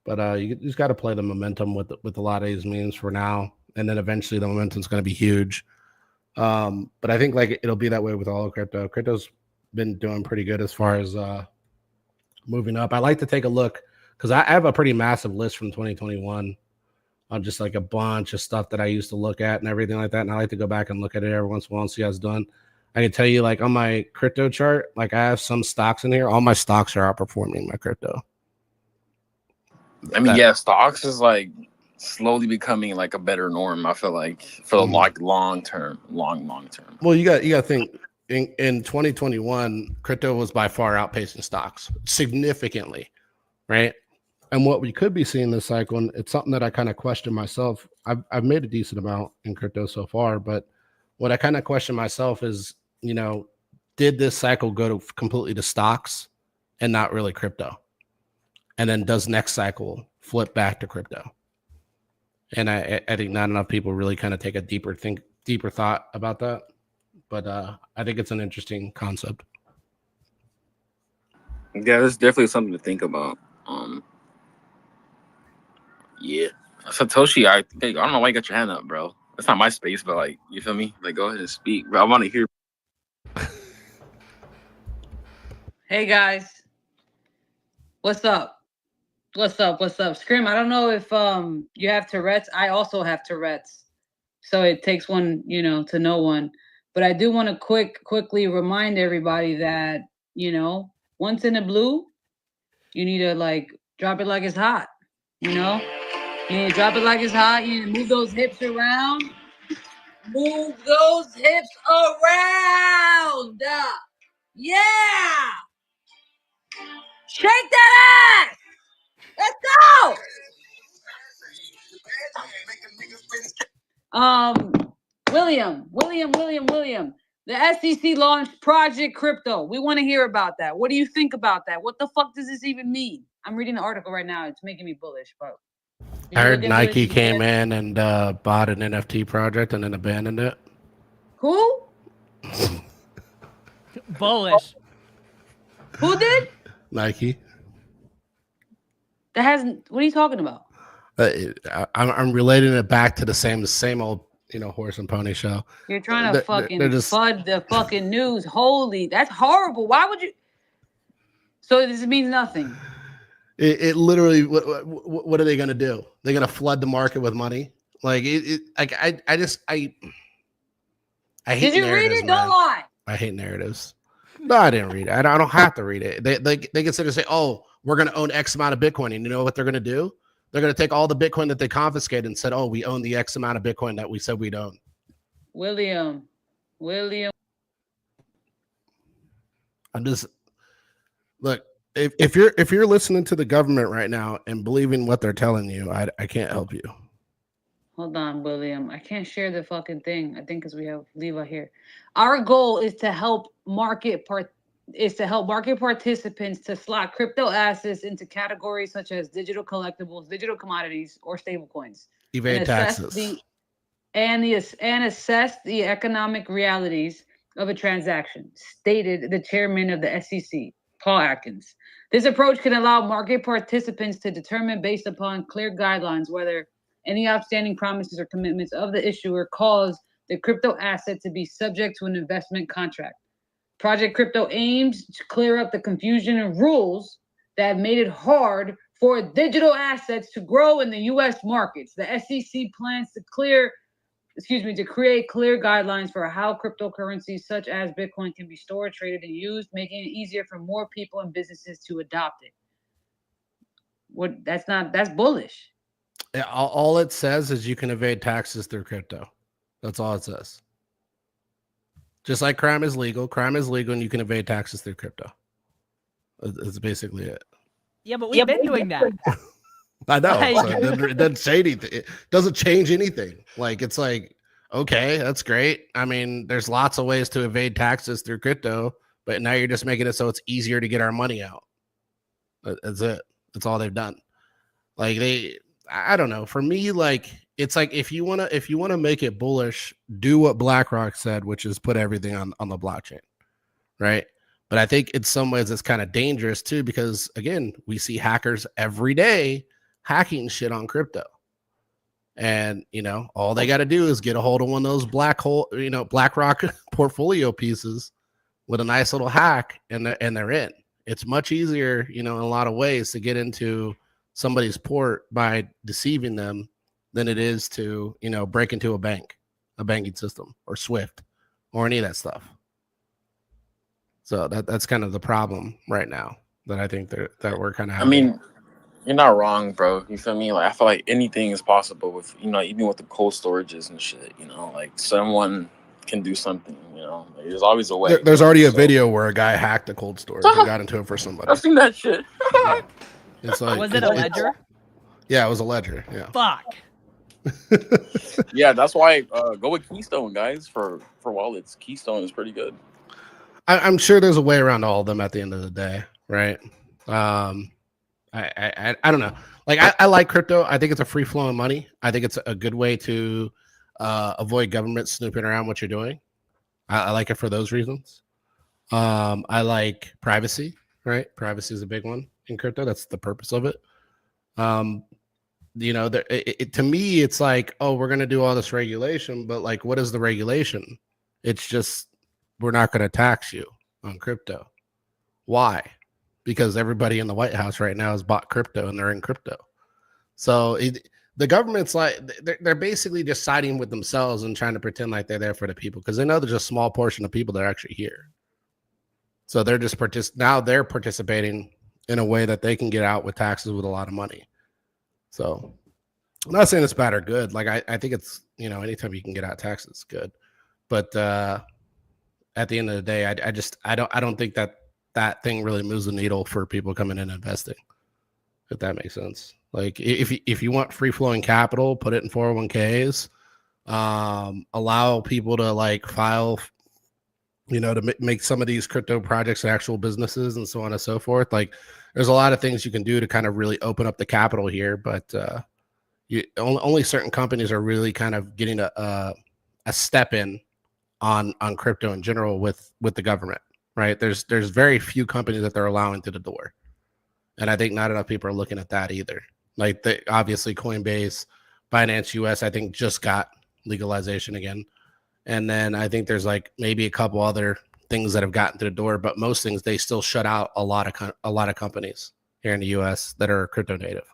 But you just got to play the momentum with a lot of these memes for now, and then eventually the momentum's going to be huge. But I think like it'll be that way with all of crypto. Crypto's been doing pretty good as far as moving up. I like to take a look, because I have a pretty massive list from 2021 on just like a bunch of stuff that I used to look at and everything like that. And I like to go back and look at it every once in a while and see how it's done. I can tell you, like on my crypto chart, like I have some stocks in here. All my stocks are outperforming my crypto. I mean, yeah, stocks is like slowly becoming like a better norm, I feel like, for the like long term. Well, you got to think in 2021, crypto was by far outpacing stocks significantly, right? And what we could be seeing this cycle, and it's something that I kind of question myself. I've made a decent amount in crypto so far, but what I kind of question myself is, you know, did this cycle go to completely to stocks and not really crypto? And then does next cycle flip back to crypto? And I think not enough people really kind of take a deeper thought about that. But I think it's an interesting concept. Yeah, that's definitely something to think about. Yeah, Satoshi, I don't know why you got your hand up, bro. That's not my space, but like, you feel me? Like, go ahead and speak, bro. I want to hear. Hey guys, What's up? What's up? What's up? Scrim, I don't know if you have Tourette's. I also have Tourette's. So it takes one, to know one. But I do want to quickly remind everybody that, once in the blue, you need to like drop it like it's hot. You know? You need to drop it like it's hot. You need to move those hips around. Move those hips around. Yeah. Shake that ass. Let's go. William. The SEC launched Project Crypto. We want to hear about that. What do you think about that? What the fuck does this even mean? I'm reading the article right now. It's making me bullish, but I heard Nike came in and bought an NFT project and then abandoned it. Who? Bullish. Who did? Nike. That hasn't. What are you talking about? I'm relating it back to the same old, horse and pony show. You're trying to fucking fud the fucking news. Holy, that's horrible. Why would you? So this means nothing. It literally. What are they gonna do? They're gonna flood the market with money. Like I hate. Did you read it? Don't lie. I hate narratives. No, I didn't read it. I don't have to read it. They can sit and say, "Oh, we're gonna own X amount of Bitcoin," and you know what they're gonna do? They're going to take all the Bitcoin that they confiscated and said, "Oh, we own the X amount of Bitcoin that we said we'd own." William. I'm just look. If you're listening to the government right now and believing what they're telling you, I can't help you. Hold on, William. I can't share the fucking thing. I think because we have Levi here. Our goal is to help market participants to slot crypto assets into categories such as digital collectibles, digital commodities, or stablecoins. Evade taxes. And assess the economic realities of a transaction, stated the chairman of the SEC, Paul Atkins. This approach can allow market participants to determine based upon clear guidelines whether any outstanding promises or commitments of the issuer cause the crypto asset to be subject to an investment contract. Project Crypto aims to clear up the confusion and rules that have made it hard for digital assets to grow in the U.S. markets. The SEC plans to create clear guidelines for how cryptocurrencies such as Bitcoin can be stored, traded, and used, making it easier for more people and businesses to adopt it. That's bullish. Yeah, all it says is you can evade taxes through crypto. That's all it says. Just like crime is legal and you can evade taxes through crypto. That's basically it. Yeah, but we've been doing that. I know. So it doesn't say anything. It doesn't change anything. Like, it's like, okay, that's great. I mean, there's lots of ways to evade taxes through crypto, but now you're just making it so it's easier to get our money out. That's it. That's all they've done. Like, I don't know. For me, like, it's like if you wanna make it bullish, do what BlackRock said, which is put everything on the blockchain, right? But I think in some ways it's kind of dangerous too, because again, we see hackers every day hacking shit on crypto, and all they got to do is get a hold of one of those BlackRock portfolio pieces with a nice little hack, and they're in. It's much easier, in a lot of ways, to get into somebody's port by deceiving them than it is to, break into a banking system, or Swift, or any of that stuff. So that's kind of the problem right now that I think that we're kind of having. I mean, you're not wrong, bro. You feel me? Like, I feel like anything is possible with, even with the cold storages and shit, like someone can do something, like, there's always a way. There's already a video where a guy hacked a cold storage and got into it for somebody. I've seen that shit. Yeah. It's like, was it a ledger? Yeah, it was a ledger. Yeah. Fuck. Yeah, that's why go with Keystone, guys, for wallets. Keystone is pretty good. I'm sure there's a way around all of them at the end of the day, right? I don't know. Like, I like crypto. I think it's a free flowing money. I think it's a good way to avoid government snooping around what you're doing. I like it for those reasons. I like privacy, right? Privacy is a big one in crypto. That's the purpose of it. To me, it's like, oh, we're going to do all this regulation, but like, what is the regulation? It's just, we're not going to tax you on crypto. Why? because everybody in the White House right now has bought crypto and they're in crypto. So the government's like, they're basically just siding with themselves and trying to pretend like they're there for the people, because they know there's a small portion of people that are actually here. So they're just now they're participating in a way that they can get out with taxes with a lot of money. So I'm not saying it's bad or good. Like I think it's, anytime you can get out taxes, good. But at the end of the day, I don't think that thing really moves the needle for people coming in and investing, if that makes sense. Like if you want free flowing capital, put it in 401ks, allow people to like file, to make some of these crypto projects actual businesses and so on and so forth. Like there's a lot of things you can do to kind of really open up the capital here, but only certain companies are really kind of getting a step in on crypto in general with the government, right? There's very few companies that they're allowing to the door. And I think not enough people are looking at that either. Like obviously Coinbase, Binance US, I think just got legalization again. And then I think there's like maybe a couple other things that have gotten to the door, but most things, they still shut out a lot of companies here in the US that are crypto native.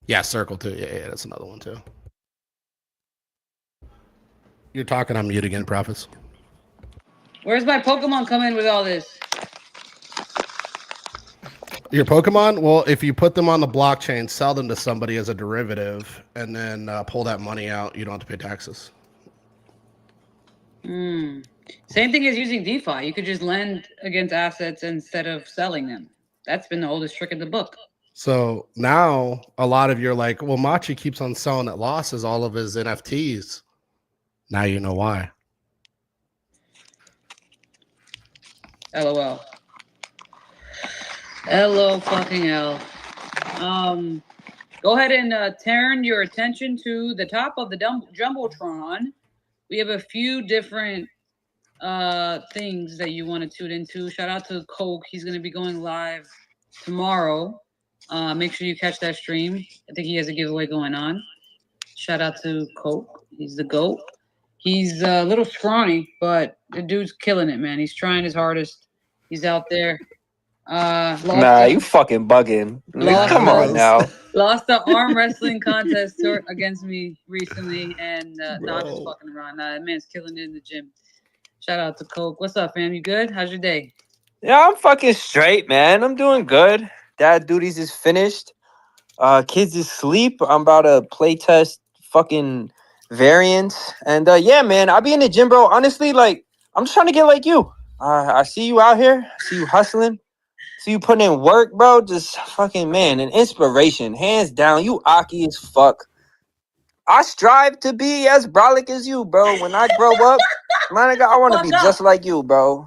Yeah, Circle too. Yeah, that's another one too. You're talking on mute again, Prophets. Where's my Pokemon come in with all this? Your Pokemon? Well, if you put them on the blockchain, sell them to somebody as a derivative, and then pull that money out, you don't have to pay taxes. Same thing as using DeFi. You could just lend against assets instead of selling them. That's been the oldest trick in the book. So now a lot of you're like, well, Machi keeps on selling at losses all of his NFTs. Now you know why. LOL. LO fucking L. Go ahead and turn your attention to the top of the Jumbotron. We have a few different things that you want to tune into. Shout out to Coke. He's going to be going live tomorrow. Make sure you catch that stream. I think he has a giveaway going on. Shout out to Coke. He's the GOAT. He's a little scrawny, but the dude's killing it, man. He's trying his hardest. He's out there. You fucking bugging. Come on now. Lost the arm wrestling contest against me recently, and not just fucking around. That man's killing it in the gym. Shout out to Coke. What's up, fam? You good? How's your day? Yeah, I'm fucking straight, man. I'm doing good. Dad duties is finished. Kids is asleep. I'm about to play test fucking variants. And yeah, man, I'll be in the gym, bro. Honestly, like, I'm just trying to get like you. I see you out here. I see you hustling. See you putting in work, bro. Just fucking, man, an inspiration. Hands down. You Aki as fuck. I strive to be as brolic as you, bro. When I grow up, man, I want to be just like you, bro.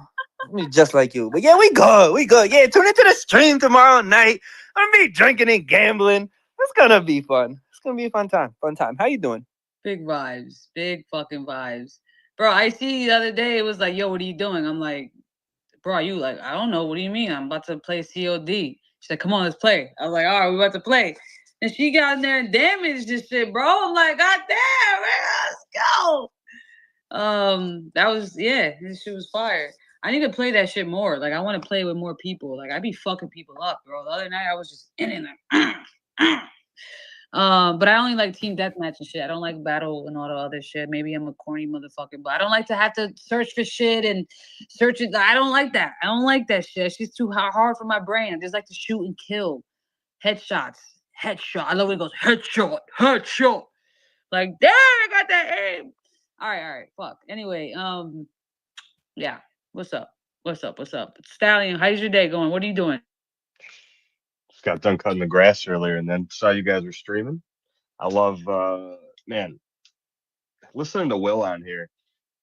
Be just like you. But yeah, we good. We good. Yeah, tune into the stream tomorrow night. I'm gonna be drinking and gambling. It's gonna be fun. It's gonna be a fun time. Fun time. How you doing? Big vibes. Big fucking vibes. Bro, I see the other day, it was like, yo, what are you doing? I'm like, bro, you like, I don't know. What do you mean? I'm about to play COD. She said, come on, let's play. I was like, all right, we're about to play. And she got in there and damaged this shit, bro. I'm like, God damn, man, let's go. That was, yeah, this shit was fire. I need to play that shit more. Like, I want to play with more people. Like, I be fucking people up, bro. The other night, I was just in it. Like, but I only like team deathmatch and shit. I don't like battle and all the other shit. Maybe I'm a corny motherfucker, but I don't like to have to search for shit and search it. I don't like that. I don't like that shit. She's too hard for my brain. I just like to shoot and kill. Headshots. Headshot. I love when it goes headshot. Headshot. Like, damn, I got that aim. All right. Fuck. Anyway, yeah. What's up? Stallion, how's your day going? What are you doing? Just got done cutting the grass earlier and then saw you guys were streaming. I love, man, listening to Will on here.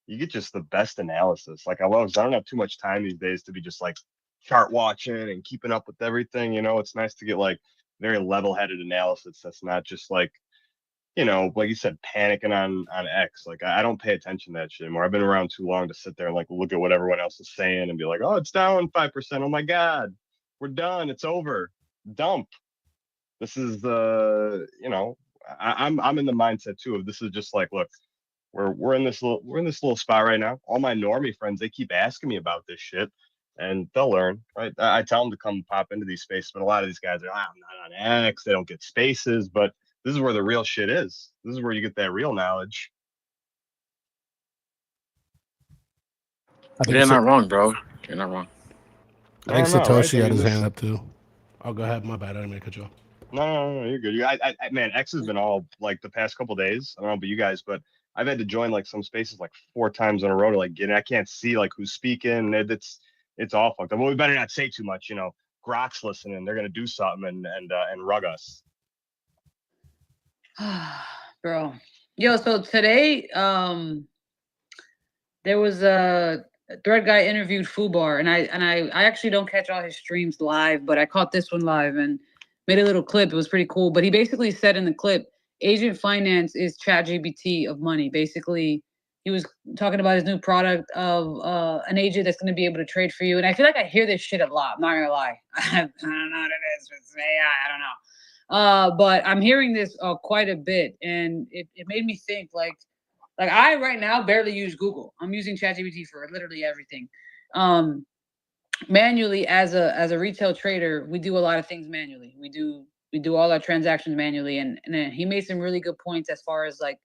You get just the best analysis. Like, I don't have too much time these days to be just like chart watching and keeping up with everything. You know, it's nice to get like very level-headed analysis. That's not just like, you know, like you said, panicking on X. Like, I don't pay attention to that shit anymore. I've been around too long to sit there and like look at what everyone else is saying and be like, oh, it's down 5%. Oh my God, we're done. It's over. Dump. This is you know, I'm in the mindset too of this is just like, look, we're in this little spot right now. All my normie friends, they keep asking me about this shit, and they'll learn, right? I tell them to come pop into these spaces, but a lot of these guys are, I'm not on X, they don't get spaces, but this is where the real shit is. This is where you get that real knowledge. You're not wrong, bro. You're not wrong. I think No, Satoshi right? had his hand up too. Oh, go ahead. My bad. I didn't mean to cut you off. No, you're good. Man, X has been all like the past couple days. I don't know about you guys, but I've had to join like some spaces like 4 times in a row to like get in. I can't see like who's speaking. It's all fucked up. Well, we better not say too much. Grok's listening. They're gonna do something and rug us. Bro, yo. So today, there was a Thread guy interviewed Fubar, and I actually don't catch all his streams live, but I caught this one live and made a little clip. It was pretty cool. But he basically said in the clip, agent finance is ChatGPT of money. Basically, he was talking about his new product of an agent that's going to be able to trade for you. And I feel like I hear this shit a lot. I'm not gonna lie. I don't know what it is. It's AI. I don't know. But I'm hearing this quite a bit, and it made me think like I right now barely use Google. I'm using ChatGPT for literally everything. Manually as a retail trader, we do a lot of things manually. We do all our transactions manually, and he made some really good points as far as like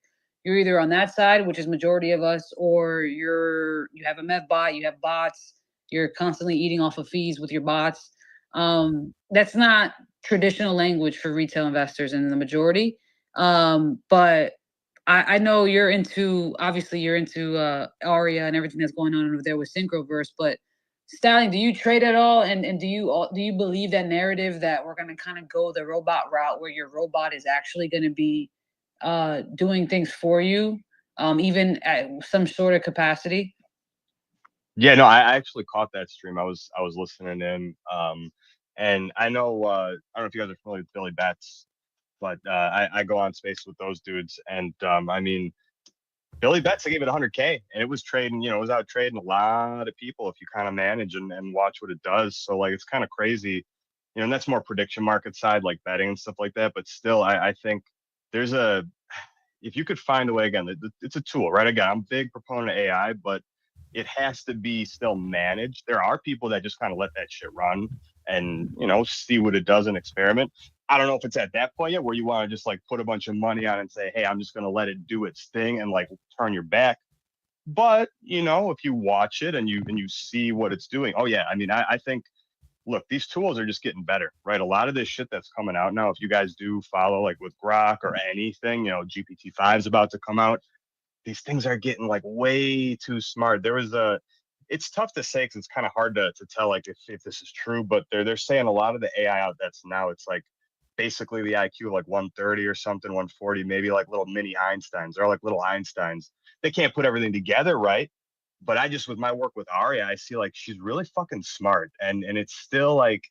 you're either on that side, which is majority of us, or you have a MEV bot, you have bots, you're constantly eating off of fees with your bots. That's not traditional language for retail investors in the majority. But I know obviously you're into Aria and everything that's going on over there with Synchroverse, but Stallion, do you trade at all? And do you believe that narrative that we're gonna kind of go the robot route where your robot is actually gonna be doing things for you, even at some sort of capacity? Yeah, no, I actually caught that stream. I was listening in, and I know I don't know if you guys are familiar with Billy Betts, but I go on space with those dudes, and I mean, Billy Betts, I gave it 100K, and it was trading. It was out trading a lot of people if you kind of manage and watch what it does. So like, it's kind of crazy, and that's more prediction market side, like betting and stuff like that. But still, I think there's if you could find a way, again, it's a tool, right? Again, I'm a big proponent of AI, but it has to be still managed. There are people that just kind of let that shit run and see what it does and experiment. I don't know if it's at that point yet where you want to just like put a bunch of money on and say, hey, I'm just going to let it do its thing and like turn your back. But if you watch it and you see what it's doing, oh yeah, I mean, I think, look, these tools are just getting better, right? A lot of this shit that's coming out now, if you guys do follow like with Grok or anything, GPT-5 is about to come out. These things are getting like way too smart. It's tough to say because it's kind of hard to tell like if this is true, but they're saying a lot of the AI out that's now, it's like basically the IQ of like 130 or something, 140, maybe like little mini Einsteins. They're like little Einsteins. They can't put everything together, right? But with my work with Aria, I see like she's really fucking smart, and it's still like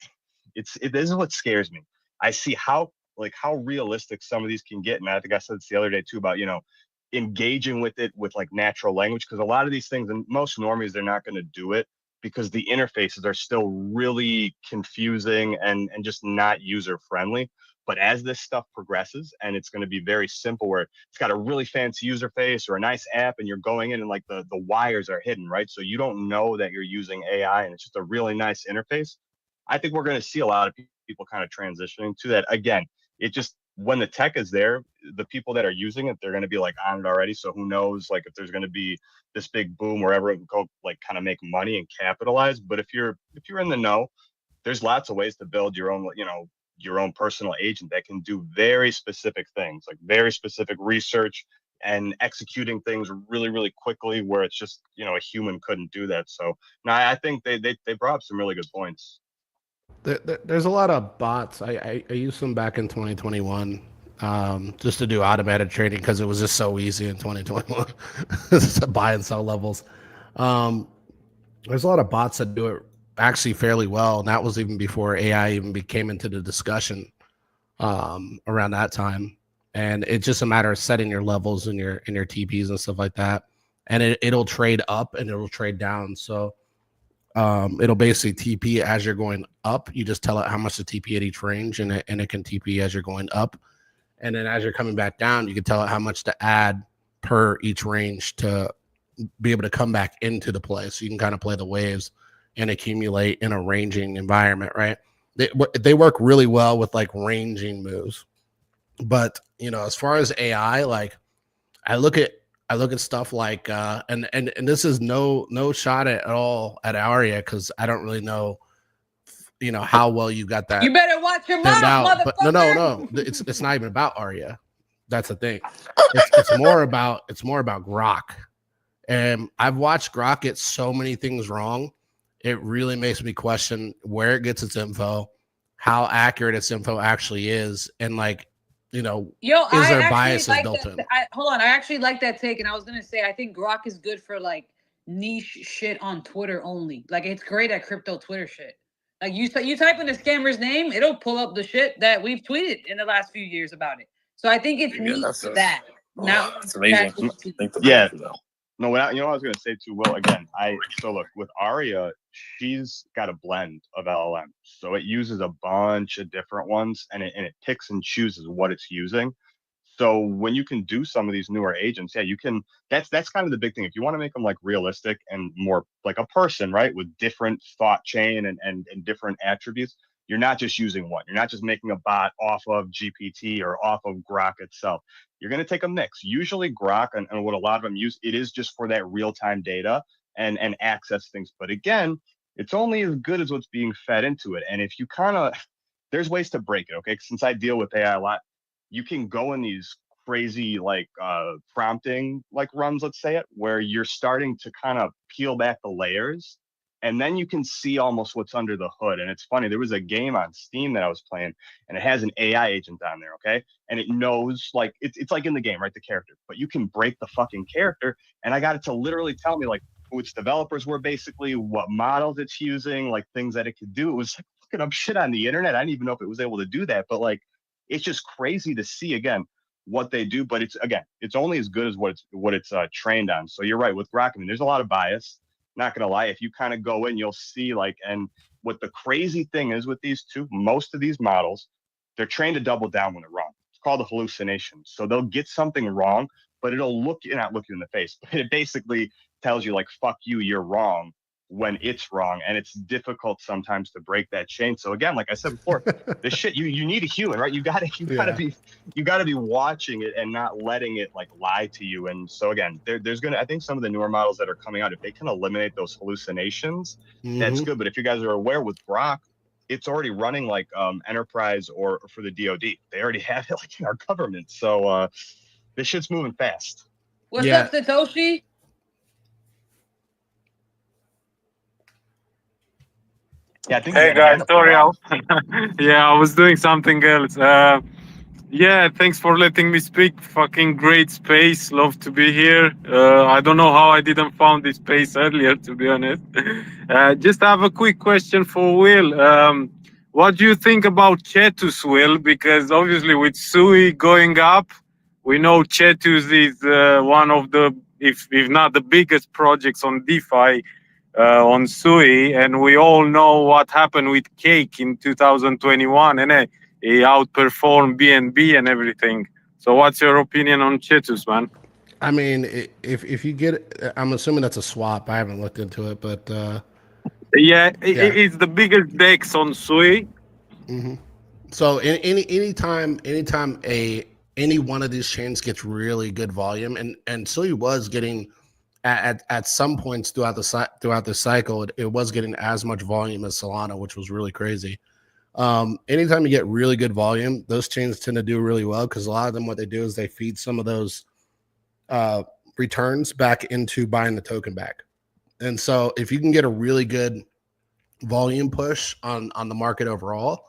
this is what scares me. I see how realistic some of these can get, and I think I said this the other day too about engaging with it with like natural language, because a lot of these things, and most normies, they're not going to do it because the interfaces are still really confusing and just not user friendly. But as this stuff progresses and it's going to be very simple, where it's got a really fancy user face or a nice app and you're going in and like the wires are hidden, right? So you don't know that you're using AI and it's just a really nice interface. I think we're going to see a lot of people kind of transitioning to that. Again, when the tech is there, the people that are using it, they're going to be like on it already. So who knows, like if there's going to be this big boom where everyone can go like kind of make money and capitalize. But if you're in the know, there's lots of ways to build your own personal agent that can do very specific things, like very specific research and executing things really, really quickly, where it's just, a human couldn't do that. So now I think they brought up some really good points. There's a lot of bots. I used them back in 2021 just to do automated trading because it was just so easy in 2021 to buy and sell levels. There's a lot of bots that do it actually fairly well, and that was even before AI even came into the discussion around that time. And it's just a matter of setting your levels and your TPs and stuff like that, and it'll trade up and it'll trade down. So it'll basically TP as you're going up. You just tell it how much to TP at each range, and it can TP as you're going up. And then as you're coming back down, you can tell it how much to add per each range to be able to come back into the play. So you can kind of play the waves and accumulate in a ranging environment, right? They work really well with like ranging moves. But, you know, as far as AI, like I look at stuff like and this is no shot at all at Aria, because I don't really know, you know, how well you got that. You better watch your pinned mouth, out. motherfucker. But no, it's not even about Aria. That's the thing. It's more about Grok. And I've watched Grok get so many things wrong. It really makes me question where it gets its info, how accurate its info actually is, and like, you know, is there biases built in? Hold on, I actually like that take, and I was gonna say I think Grok is good for like niche shit on Twitter only. Like it's great at crypto Twitter shit. Like you type in the scammer's name, it'll pull up the shit that we've tweeted in the last few years about it. So I think it's neat for that. Now it's amazing. Yeah. No, you know what I was going to say too, Will, again, so look, with Aria, she's got a blend of LLM. So it uses a bunch of different ones, and it picks and chooses what it's using. So when you can do some of these newer agents, yeah, you can, that's kind of the big thing. If you want to make them like realistic and more like a person, right, with different thought chain and different attributes, you're not just using one. You're not just making a bot off of GPT or off of Grok itself. You're going to take a mix. Usually Grok and what a lot of them use, it is just for that real-time data and access things. But again, it's only as good as what's being fed into it. And if you kind of, there's ways to break it, okay? Since I deal with AI a lot, you can go in these crazy like prompting like runs, let's say it, where you're starting to kind of peel back the layers. And then you can see almost what's under the hood. And it's funny, there was a game on Steam that I was playing, and it has an AI agent on there, okay? And it knows, like, it's like in the game, right, the character. But you can break the fucking character, and I got it to literally tell me, like, who its developers were basically, what models it's using, like, things that it could do. It was like looking up shit on the internet. I didn't even know if it was able to do that. But, like, it's just crazy to see, again, what they do. But it's only as good as what it's trained on. So you're right, with Grok, I mean, there's a lot of bias. Not gonna lie, if you kind of go in, you'll see, like, and what the crazy thing is with these two, most of these models, they're trained to double down when they're wrong. It's called a hallucination. So they'll get something wrong, but it'll not look you in the face, but it basically tells you, like, fuck you, you're wrong, when it's wrong. And it's difficult sometimes to break that chain. So again, like I said before, this shit, you need a human, right? You gotta be watching it and not letting it like lie to you. And so again, there's gonna, I think some of the newer models that are coming out, if they can eliminate those hallucinations, that's good. But if you guys are aware, with Grok, it's already running like enterprise or for the DoD. They already have it like in our government. So this shit's moving fast. What's up, Satoshi? Yeah, I think hey guys, sorry, I was doing something else. Yeah, thanks for letting me speak. Fucking great space. Love to be here. I don't know how I didn't found this space earlier, to be honest. Just have a quick question for Will. What do you think about Cetus, Will? Because obviously with Sui going up, we know Cetus is one of the, if not the biggest projects on DeFi. On Sui, and we all know what happened with Cake in 2021, and he outperformed BNB and everything. So what's your opinion on Cetus, man? I mean, if you get, I'm assuming that's a swap. I haven't looked into it, but it's the biggest DEX on Sui. Mm-hmm. So anytime any one of these chains gets really good volume, and Sui was getting at some points throughout the cycle, it was getting as much volume as Solana, which was really crazy. Anytime you get really good volume, those chains tend to do really well, because a lot of them, what they do is they feed some of those returns back into buying the token back. And so if you can get a really good volume push on the market overall,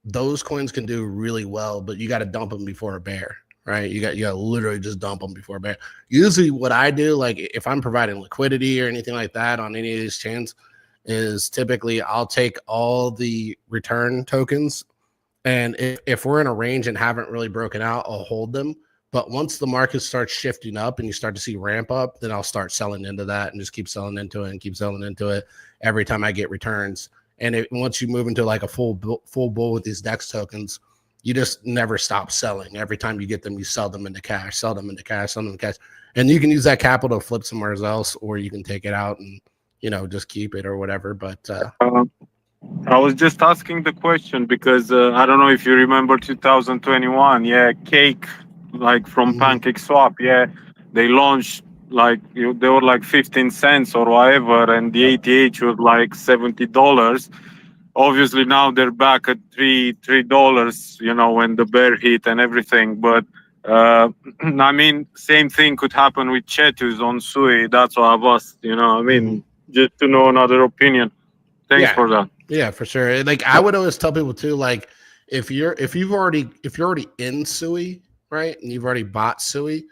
those coins can do really well, but you got to dump them before a bear. Right, you got to literally just dump them before bear. Usually, what I do, like if I'm providing liquidity or anything like that on any of these chains, is typically I'll take all the return tokens, and if we're in a range and haven't really broken out, I'll hold them. But once the market starts shifting up and you start to see ramp up, then I'll start selling into that and just keep selling into it and keep selling into it every time I get returns. And once you move into like a full bull with these DEX tokens, you just never stop selling. Every time you get them, you sell them into cash, sell them into cash, sell them into cash. And you can use that capital to flip somewhere else, or you can take it out and, just keep it or whatever. But I was just asking the question because I don't know if you remember 2021. Yeah, Cake, like from PancakeSwap. Yeah, they launched they were like 15 cents or whatever, and the ATH was like $70. Obviously now they're back at $3, when the bear hit and everything. But I mean, same thing could happen with Chetus on Sui. That's why I've asked. Just to know another opinion. Thanks for that. Yeah, for sure. Like I would always tell people too, like if you're already in Sui, right, and you've already bought Sui,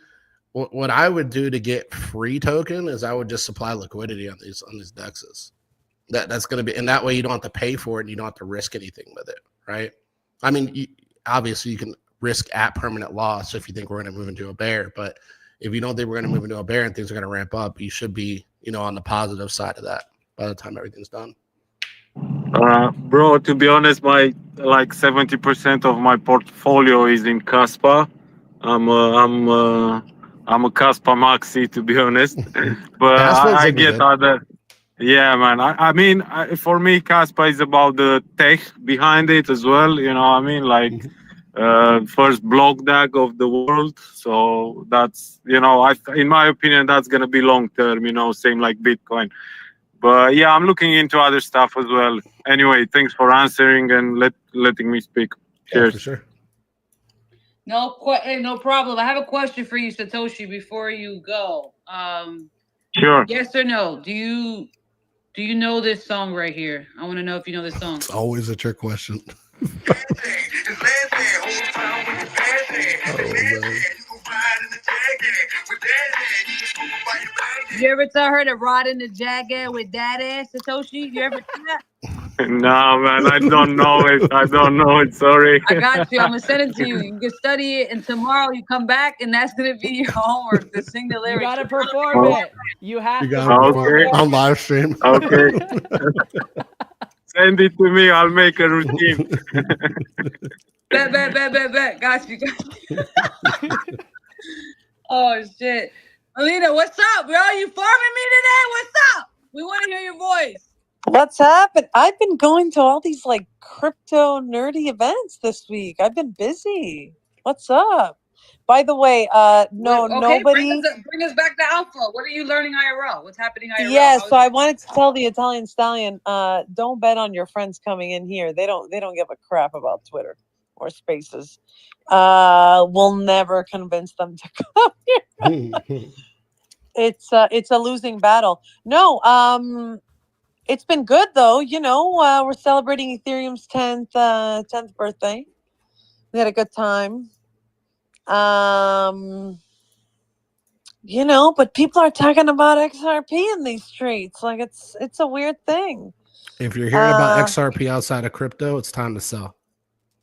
what I would do to get free token is I would just supply liquidity on these dexes. That's going to be, and that way you don't have to pay for it and you don't have to risk anything with it, right? I mean, obviously you can risk at permanent loss if you think we're going to move into a bear, but if you don't think we're going to move into a bear and things are going to ramp up, you should be, on the positive side of that by the time everything's done. Bro, to be honest, my 70% of my portfolio is in Kaspa. I'm a Kaspa maxi, to be honest. But I get other. Yeah, man. I mean, for me, Kaspa is about the tech behind it as well. First block DAG of the world. So that's, in my opinion, that's gonna be long term. Same like Bitcoin. But yeah, I'm looking into other stuff as well. Anyway, thanks for answering and letting me speak. Cheers. Yeah, for sure. No problem. I have a question for you, Satoshi, before you go. Sure. Yes or no? Do you know this song right here? I want to know if you know this song. It's always a trick question. You ever tell her to ride in the jacket with that ass, Satoshi? You ever do that? No, man, I don't know it. Sorry. I got you. I'm gonna send it to you. You can study it, and tomorrow you come back, and that's gonna be your homework to sing the lyrics. You gotta perform it. You have to perform it on live stream. Okay. Send it to me. I'll make a routine. Bet. Got you. Oh shit, Alina, what's up, bro? You farming me today? What's up? We want to hear your voice. What's happened? I've been going to all these crypto nerdy events this week. I've been busy. What's up? By the way, nobody. Bring us back to Alpha. What are you learning IRL? What's happening IRL? Yeah, so I wanted to tell the Italian Stallion, don't bet on your friends coming in here. They don't give a crap about Twitter or Spaces. We'll never convince them to come here. It's a losing battle. No, it's been good though. We're celebrating Ethereum's 10th birthday. We had a good time. But people are talking about XRP in these streets. It's a weird thing. If you're hearing about XRP outside of crypto, it's time to sell.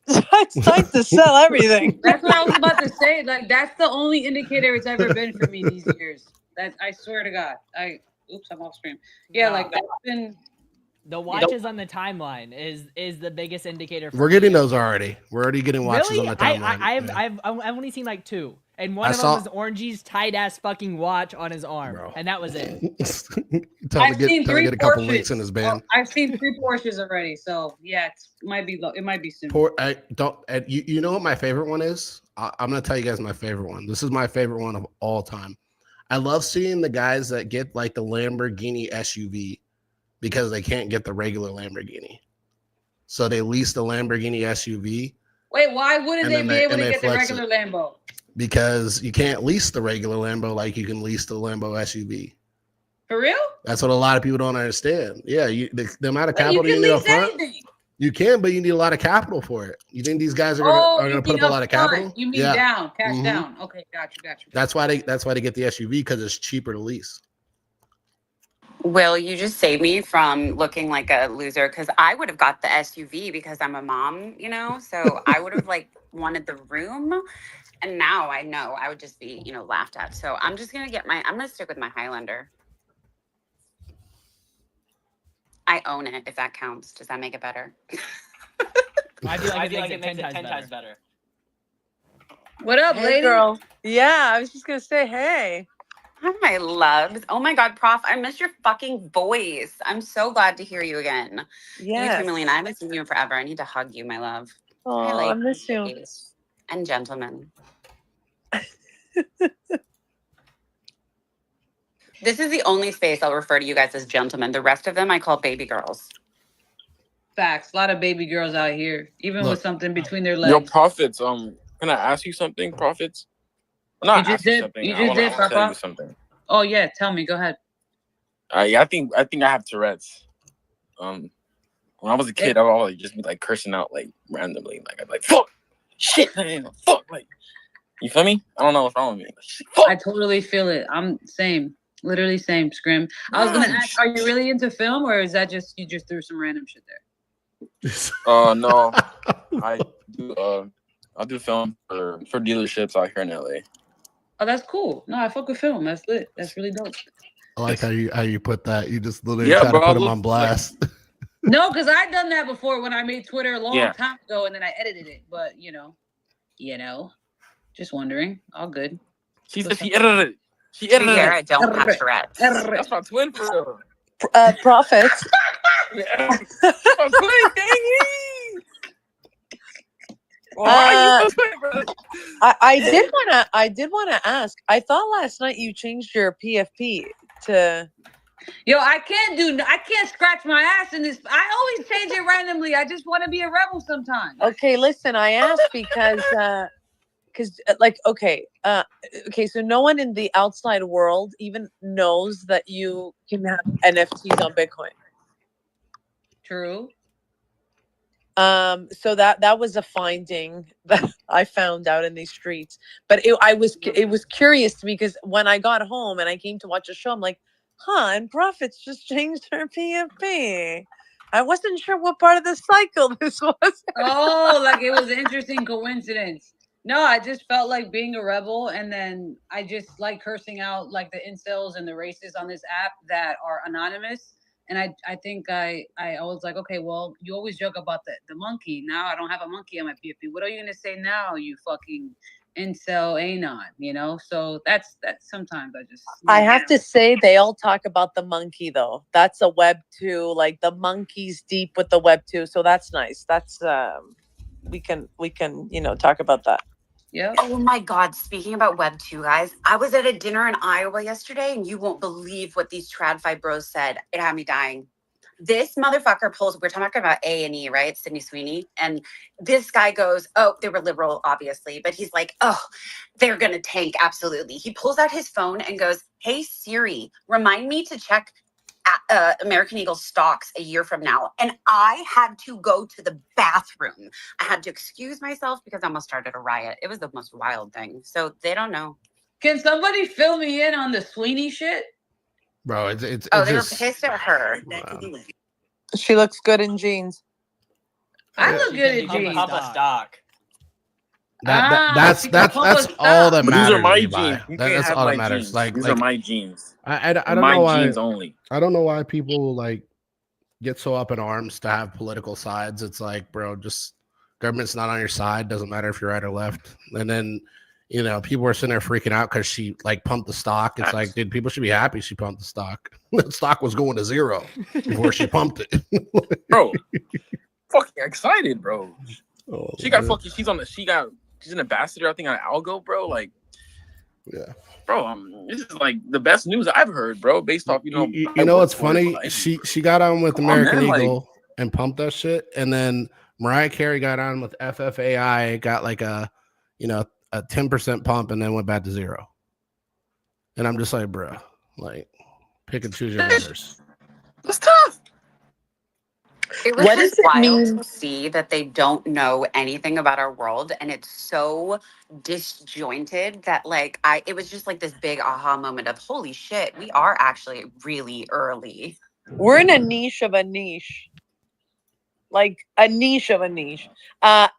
It's time to sell everything. That's what I was about to say. That's the only indicator it's ever been for me these years. I swear to God. Oops, I'm off stream. Yeah, that's been. The watches on the timeline is the biggest indicator. We're getting those already. We're already getting watches on the timeline. I've only seen 2, and one of them was Orangey's tight ass fucking watch on his arm, and that was it. I've seen 3 get a couple links in his band. I've seen 3 Porsches already, so yeah, it might be soon. You know what my favorite one is? I'm gonna tell you guys my favorite one. This is my favorite one of all time. I love seeing the guys that get the Lamborghini SUV. Because they can't get the regular Lamborghini. So they lease the Lamborghini SUV. Wait, why wouldn't they be able to get the regular Lambo? Because you can't lease the regular Lambo like you can lease the Lambo SUV. For real? That's what a lot of people don't understand. Yeah, the amount of capital you need up front. You can, but you need a lot of capital for it. You think these guys are gonna put up a lot of capital? You mean down, cash down. Okay, got you. That's why they get the SUV, because it's cheaper to lease. Will, you just saved me from looking like a loser, because I would have got the SUV because I'm a mom, so I would have wanted the room. And now I know I would just be, laughed at. So I'm just going to I'm going to stick with my Highlander. I own it, if that counts. Does that make it better? I feel like it makes it 10 times better. What up, Hey, lady? girl. Yeah, I was just gonna say, hey. Hi, my loves. Oh my God, Prof, I miss your fucking voice. I'm so glad to hear you again. Yes. You too, Melina. I haven't seen you in forever. I need to hug you, my love. Oh, I I like miss you. ladies and gentlemen. This is the only space I'll refer to you guys as gentlemen. The rest of them I call baby girls. Facts. A lot of baby girls out here, even Look. with something between their Yo, legs. Prophets, can I ask you something, Prophets? Not You just ask you did. something. You I just wanna did, tell you Papa. something. Oh yeah, tell me. Go ahead. Yeah, I think I have Tourette's. When I was a kid, I would always just be like cursing out like randomly, like I'd be like fuck, shit, man, fuck, like you feel me? I don't know what's wrong with me. Fuck. I totally feel it. I'm same. Literally same. Scrim. I was gonna ask, are you really into film, or is that just you just threw some random shit there? No, I do film for dealerships out here in LA. Oh, that's cool. No, I fuck with film. That's lit. That's really dope. I like how you put that. You just literally Yeah, try bro, to put him look, on blast. No, because I done that before when I made Twitter a long Yeah. time ago, and then I edited it. But just wondering. All good. She said she edited it. She edited Here, it. I don't have Tourette's. That's my twin for real. Prophets. Yeah. That's my twin, dang it. Well, why are you so twin, bro? I did wanna ask. I thought last night you changed your PFP to. Yo, I can't scratch my ass in this. I always change it randomly. I just want to be a rebel sometimes. Okay, listen. I asked because so no one in the outside world even knows that you can have NFTs on Bitcoin. True. So that was a finding that I found out in these streets. But it was curious to me because when I got home and I came to watch a show, I'm like, and Profits just changed her PFP. I wasn't sure what part of the cycle this was. Oh, like it was an interesting coincidence. No, I just felt like being a rebel, and then I just like cursing out like the incels and the racists on this app that are anonymous. And I think I was like, okay, well, you always joke about the monkey. Now I don't have a monkey on my PFP. What are you gonna say now, you fucking incel anon? So that's sometimes I just I have to say they all talk about the monkey though. That's a Web 2, like the monkey's deep with the Web 2. So that's nice. That's we can talk about that. Yeah. Oh my God. Speaking about Web 2, guys, I was at a dinner in Iowa yesterday, and you won't believe what these TradFi bros said. It had me dying. This motherfucker pulls, we're talking about A&E, right? Sydney Sweeney. And this guy goes, oh, they were liberal, obviously. But he's like, oh, they're going to tank. Absolutely. He pulls out his phone and goes, hey, Siri, remind me to check American Eagle stocks a year from now. And I had to go to the bathroom. I had to excuse myself because I almost started a riot. It was the most wild thing. So they don't know. Can somebody fill me in on the Sweeney shit? Bro, it's Oh, they just, were pissed at her. She looks good in jeans. I look good at jeans. Pump a stock. that's all that But matters. these are my Levi. jeans. You can't That's have all my that matters. jeans. Like These like are my jeans. I don't my know why jeans only. I don't know why people like get so up in arms to have political sides. It's like, bro, just government's not on your side. Doesn't matter if you're right or left. And then people are sitting there freaking out because she like pumped the stock. It's like, dude, people should be happy she pumped the stock. The stock was going to zero before she pumped it. Bro, fucking excited, bro. Oh, She got fucking. She's an ambassador, I think, on Algo, bro. Like, yeah, bro. This is like the best news I've heard, bro. Based off, you know what's funny? She got on with American Eagle and pumped that shit, and then Mariah Carey got on with FFAI, got like a 10% pump, and then went back to zero. And I'm just like, bro, like, pick and choose your winners. That's tough. It was just wild to see that they don't know anything about our world, and it's so disjointed that it was just like this big aha moment of holy shit, we are actually really early. We're in a niche of a niche. Like a niche of a niche.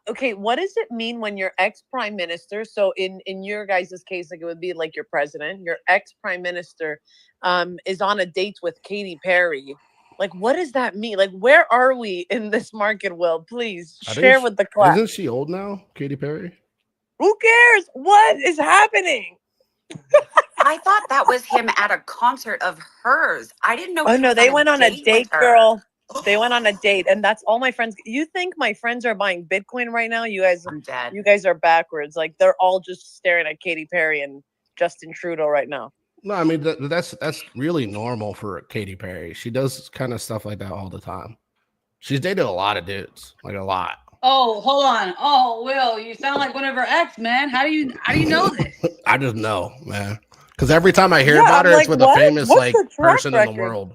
Okay, what does it mean when your ex-prime minister, so in your guys' case, like it would be like your president, your ex-prime minister is on a date with Katy Perry? Like, what does that mean? Like, where are we in this market, Will? Please I share think with the class. isn't she old now, Katy Perry? Who cares? What is happening? I thought that was him at a concert of hers. I didn't know. Oh he no, was they on went on a with date, her. girl. They went on a date, and that's all my friends. You think my friends are buying Bitcoin right now? I'm dead. You guys are backwards. Like they're all just staring at Katy Perry and Justin Trudeau right now. No, I mean that's really normal for Katy Perry. She does kind of stuff like that all the time. She's dated a lot of dudes, like a lot. Oh, hold on. Oh, Will, you sound like one of her ex, man. How do you know this? I just know, man. Because every time I hear Yeah, about I'm her, like, it's with what? a famous What's like the track person in the record? world.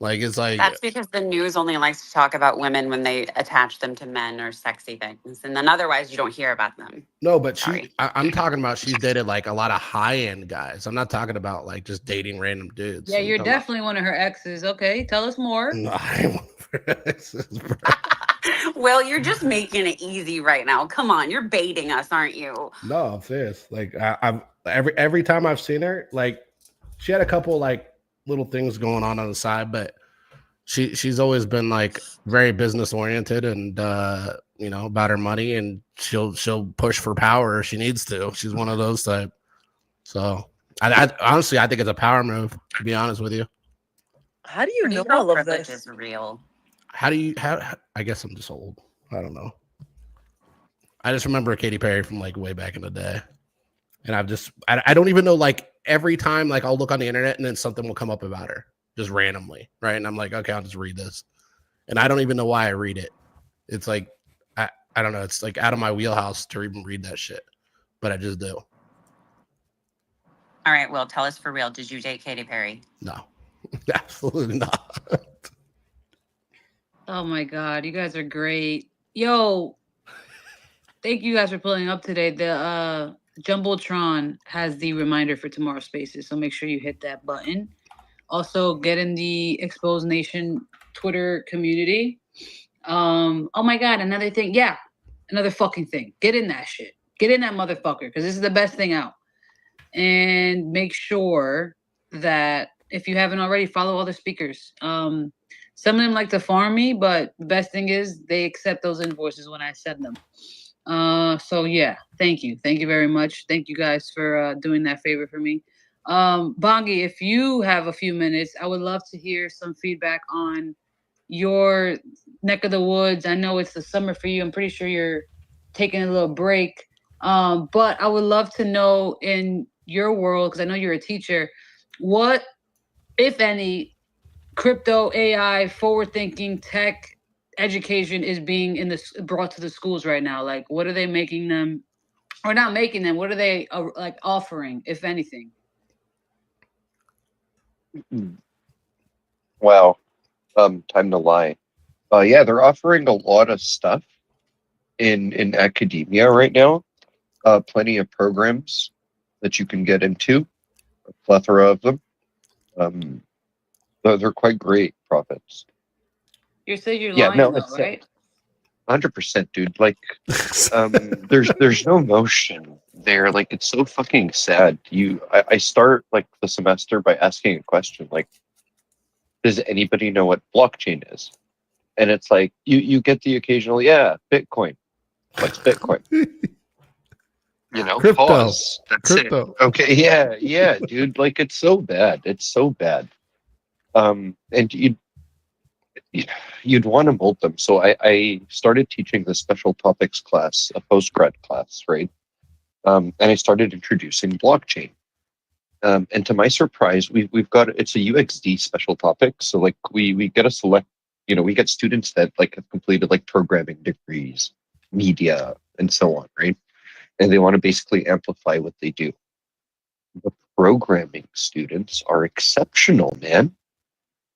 Like it's like That's because the news only likes to talk about women when they attach them to men or sexy things, and then otherwise you don't hear about them. no, but Sorry. I'm talking about she's dated like a lot of high end guys. I'm not talking about like just dating random dudes. Yeah, I'm you're talking definitely one of her exes. Okay, tell us more. about, no, I ain't one of her exes, bro. Well, you're just making it easy right now. Come on, you're baiting us, aren't you? No, I'm serious. Like I've every time I've seen her, like she had a couple like little things going on the side, but she's always been like very business oriented and you know, about her money, and she'll push for power if she needs to. She's one of those type. So I honestly I think it's a power move, to be honest with you. How do you know Girl all of privilege this? is real. How I guess I'm just old. I don't know. I just remember Katy Perry from like way back in the day. And I don't even know, like every time like I'll look on the internet and then something will come up about her just randomly, right? And I'm like, okay, I'll just read this. And I don't even know why I read it. It's like I don't know, it's like out of my wheelhouse to even read that shit. But I just do. All right, Will, tell us for real. Did you date Katy Perry? No. Absolutely not. Oh my god, you guys are great. Yo, thank you guys for pulling up today. The Jumbotron has the reminder for tomorrow's spaces, so make sure you hit that button. Also, get in the Exposed Nation Twitter community. Oh my god, another thing. Yeah, another fucking thing. Get in that shit. Get in that motherfucker, because this is the best thing out. And make sure that if you haven't already, follow all the speakers. Some of them like to farm me, but the best thing is they accept those invoices when I send them. So yeah, thank you very much. Thank you guys for doing that favor for me. Bongi, if you have a few minutes, I would love to hear some feedback on your neck of the woods. I know it's the summer for you. I'm pretty sure you're taking a little break. But I would love to know in your world, because I know you're a teacher, what, if any, crypto, AI, forward-thinking tech education is being brought to the schools right now? Like, what are they making them, or not making them? What are they like offering, if anything? Wow. Time to lie. Yeah, they're offering a lot of stuff in academia right now. Plenty of programs that you can get into, a plethora of them. They're quite great profits. You said you're Yeah, lying, no, though, it's right? 100%, dude. Like, there's no motion there. Like, it's so fucking sad. I start like the semester by asking a question, like, does anybody know what blockchain is? And it's like you get the occasional, yeah, Bitcoin. What's Bitcoin? You know, Crypto. pause. That's Crypto. it. Okay, yeah, dude. Like, it's so bad. It's so bad. And you'd want to mold them. So I started teaching this special topics class, a postgrad class, right? And I started introducing blockchain. And to my surprise, we've got, it's a UXD special topic. So like we get a select, we get students that like have completed like programming degrees, media, and so on, right? And they want to basically amplify what they do. The programming students are exceptional, man.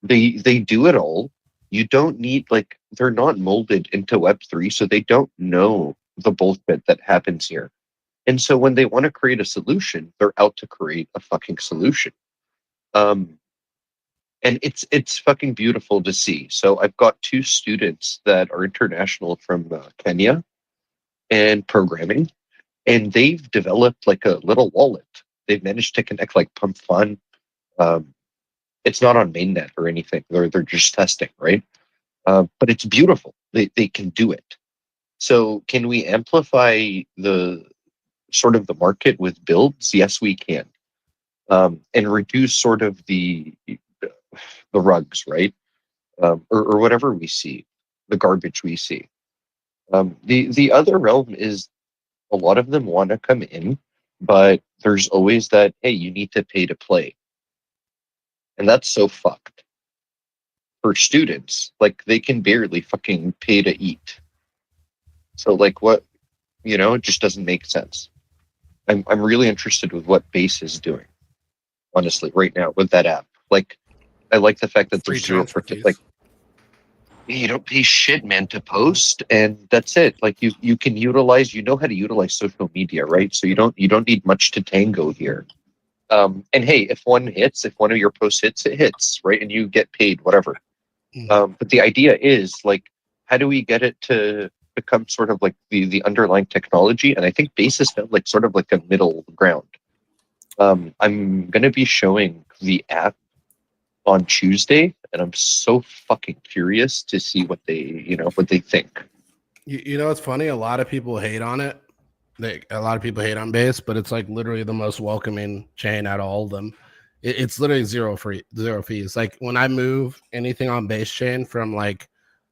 They do it all. You don't need, like, they're not molded into Web3, so they don't know the bullshit that happens here. And so when they want to create a solution, they're out to create a fucking solution. And it's fucking beautiful to see. So I've got 2 students that are international from Kenya and programming, and they've developed like a little wallet. They've managed to connect like Pump Fun, It's not on mainnet or anything. They're just testing, right? But it's beautiful. They can do it. So can we amplify the sort of the market with builds? Yes, we can. And reduce sort of the rugs, right? Or whatever we see, the garbage we see. The other realm is a lot of them want to come in, but there's always that, hey, you need to pay to play. And that's so fucked. For students, like they can barely fucking pay to eat. So like what, it just doesn't make sense. I'm really interested with what Base is doing, honestly, right now with that app. Like I like the fact that Free there's zero transfer fees. like you don't pay shit, man, to post, and that's it. Like you can utilize, how to utilize social media, right? So you don't need much to tango here. And hey, if one of your posts hits, it hits, right? And you get paid, whatever. But the idea is like, how do we get it to become sort of like the underlying technology? And I think Base has found like sort of like a middle ground. I'm gonna be showing the app on Tuesday, and I'm so fucking curious to see what they think. You know, it's funny. A lot of people hate on it. A lot of people hate on Base, but it's like literally the most welcoming chain out of all of them. It's literally zero fees. Like when I move anything on Base chain from like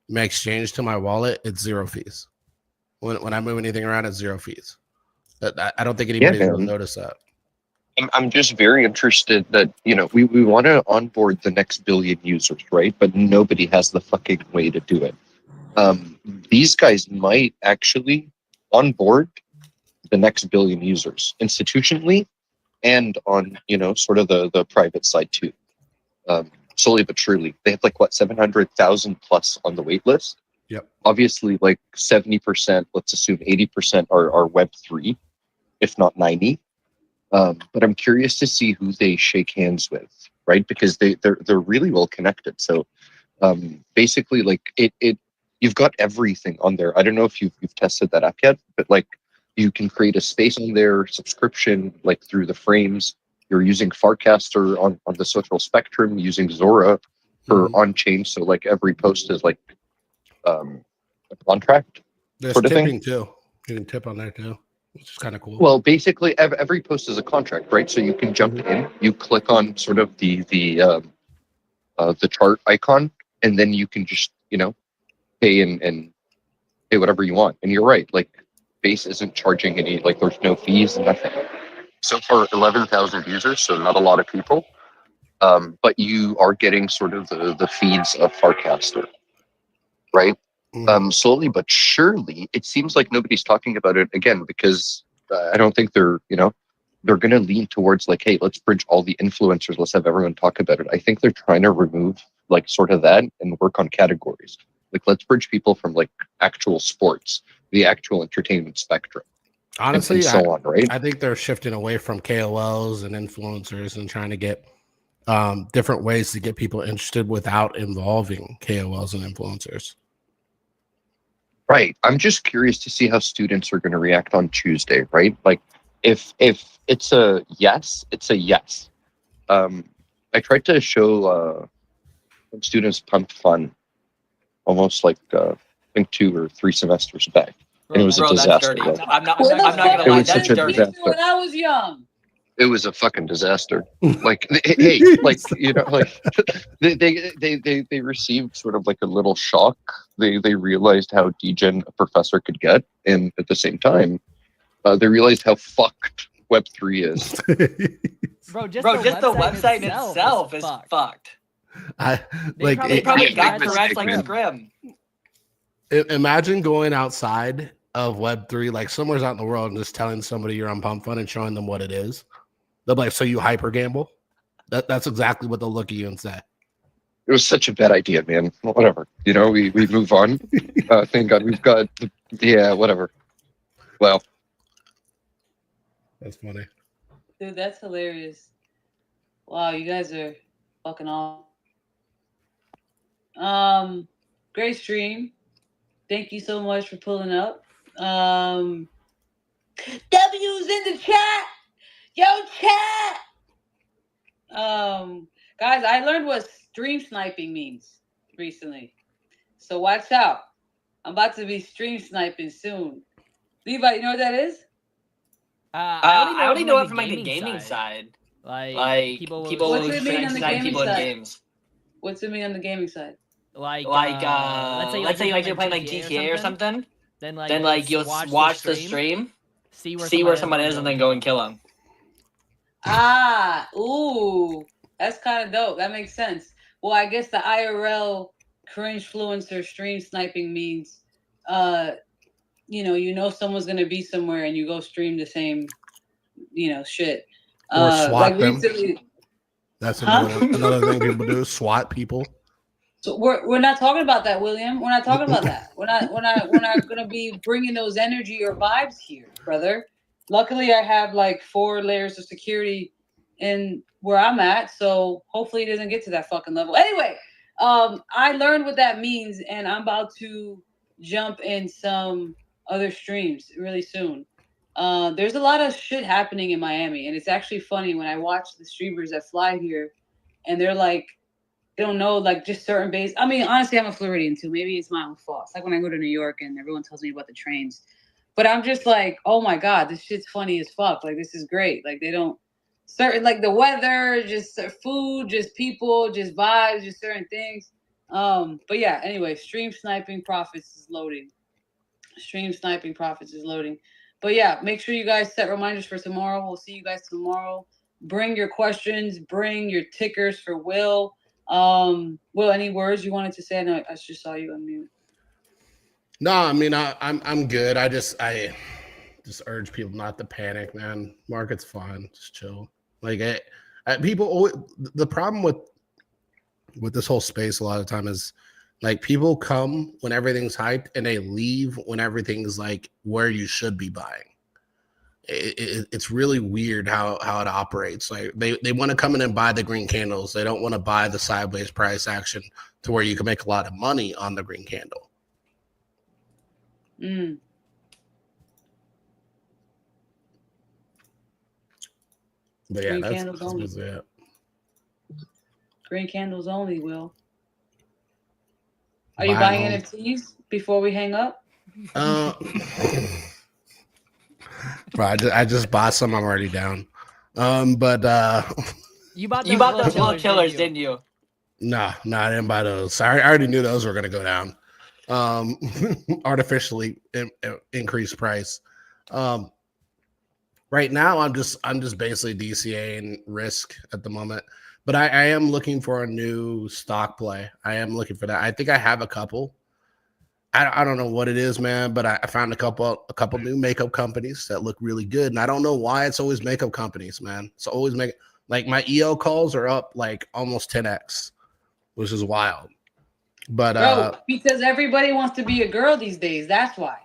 my exchange to my wallet, it's zero fees. When I move anything around, it's zero fees. I don't think anybody will notice that. I'm just very interested that, we want to onboard the next billion users, right? But nobody has the fucking way to do it. These guys might actually onboard the next billion users institutionally and on, sort of the private side too. Slowly but surely. They have like 700,000 plus on the wait list. Yep. Obviously, like 70%, let's assume 80% are Web3, if not 90. But I'm curious to see who they shake hands with, right? Because they're really well connected. So basically, like you've got everything on there. I don't know if you've tested that app yet, but like you can create a space on their subscription, like through the frames. You're using Farcaster on the social spectrum, using Zora for on-chain. So like every post is like a contract. There's sort of tipping thing. too. You can tip on there too, which is kind of cool. Well, basically every post is a contract, right? So you can jump in, you click on sort of the chart icon, and then you can just pay and pay whatever you want. And you're right, like Base isn't charging any, like there's no fees, nothing. So far, 11,000 users, so not a lot of people, but you are getting sort of the feeds of Farcaster, right? Slowly but surely, it seems like nobody's talking about it again because I don't think they're going to lean towards like, hey, let's bridge all the influencers, let's have everyone talk about it. I think they're trying to remove like sort of that and work on categories. Like let's bridge people from like actual sports, the actual entertainment spectrum. Honestly, and so on, right? I think they're shifting away from KOLs and influencers and trying to get different ways to get people interested without involving KOLs and influencers. Right. I'm just curious to see how students are going to react on Tuesday, right? Like if it's a yes, it's a yes. I tried to show students Pumped Fun almost like I think 2 or 3 semesters back. And it was a disaster. That's dirty. I'm not gonna lie, that's disaster. When I was young. It was a fucking disaster. Like, hey, like like they received sort of like a little shock. They realized how degen a professor could get, and at the same time, they realized how fucked Web3 is. Bro, just the website itself is fucked. They probably got threats like Scrim. Imagine going outside of Web3, like somewhere's out in the world, and just telling somebody you're on Pump Fun and showing them what it is. They'll be like, "So you hyper gamble?" That's exactly what they'll look at you and say. It was such a bad idea, man. Whatever, we move on. Thank God we've got whatever. Well, that's funny, dude. That's hilarious. Wow, you guys are fucking awesome. Great stream. Thank you so much for pulling up. W's in the chat. Yo, chat. Guys, I learned what stream sniping means recently. So watch out. I'm about to be stream sniping soon. Levi, you know what that is? I only know it from like the gaming side. Like people What's it mean on the snipe gaming people in side? games. What's it mean on the gaming side? Like let's say you're playing like GTA or something. Then you'll watch the stream, see where someone is, and then go and kill them. Ah, ooh, that's kind of dope. That makes sense. Well, I guess the IRL cringe influencer stream sniping means, you know someone's gonna be somewhere and you go stream the same, shit. Or swat like them. recently. That's another thing people do. Swat people. So we're not talking about that, William. We're not talking about that. We're not gonna be bringing those energy or vibes here, brother. Luckily, I have like 4 layers of security in where I'm at, so hopefully it doesn't get to that fucking level. Anyway, I learned what that means, and I'm about to jump in some other streams really soon. There's a lot of shit happening in Miami, and it's actually funny when I watch the streamers that fly here, and they're like, they don't know like just certain base. I mean, honestly, I'm a Floridian too. Maybe it's my own fault. It's like when I go to New York and everyone tells me about the trains. But I'm just like, oh my God, this shit's funny as fuck. Like, this is great. Like, they don't certain like the weather, just food, just people, just vibes, just certain things. But yeah, anyway, stream sniping profits is loading. Stream sniping profits is loading. But yeah, make sure you guys set reminders for tomorrow. We'll see you guys tomorrow. Bring your questions, bring your tickers for Will. Will, any words you wanted to say? No, I just saw you unmute. No, I mean I'm good. I just urge people not to panic, man. Market's fine, just chill. Like people always, the problem with this whole space a lot of the time is like people come when everything's hyped and they leave when everything's like where you should be buying. It's really weird how it operates. Like they want to come in and buy the green candles. They don't want to buy the sideways price action to where you can make a lot of money on the green candle. Mm. But yeah, Green that's candles only. it. Green candles only, Will. Are you buying NFTs before we hang up? Bro, I just bought some. I'm already down. But you bought those little killers, didn't you? No, I didn't buy those. I already knew those were gonna go down. Artificially increased price. Right now, I'm just basically DCAing risk at the moment. But I am looking for a new stock play. I am looking for that. I think I have a couple. I don't know what it is, man, but I found a couple new makeup companies that look really good. And I don't know why it's always makeup companies, man. It's always like my EO calls are up like almost 10x, which is wild. But bro, because everybody wants to be a girl these days. That's why.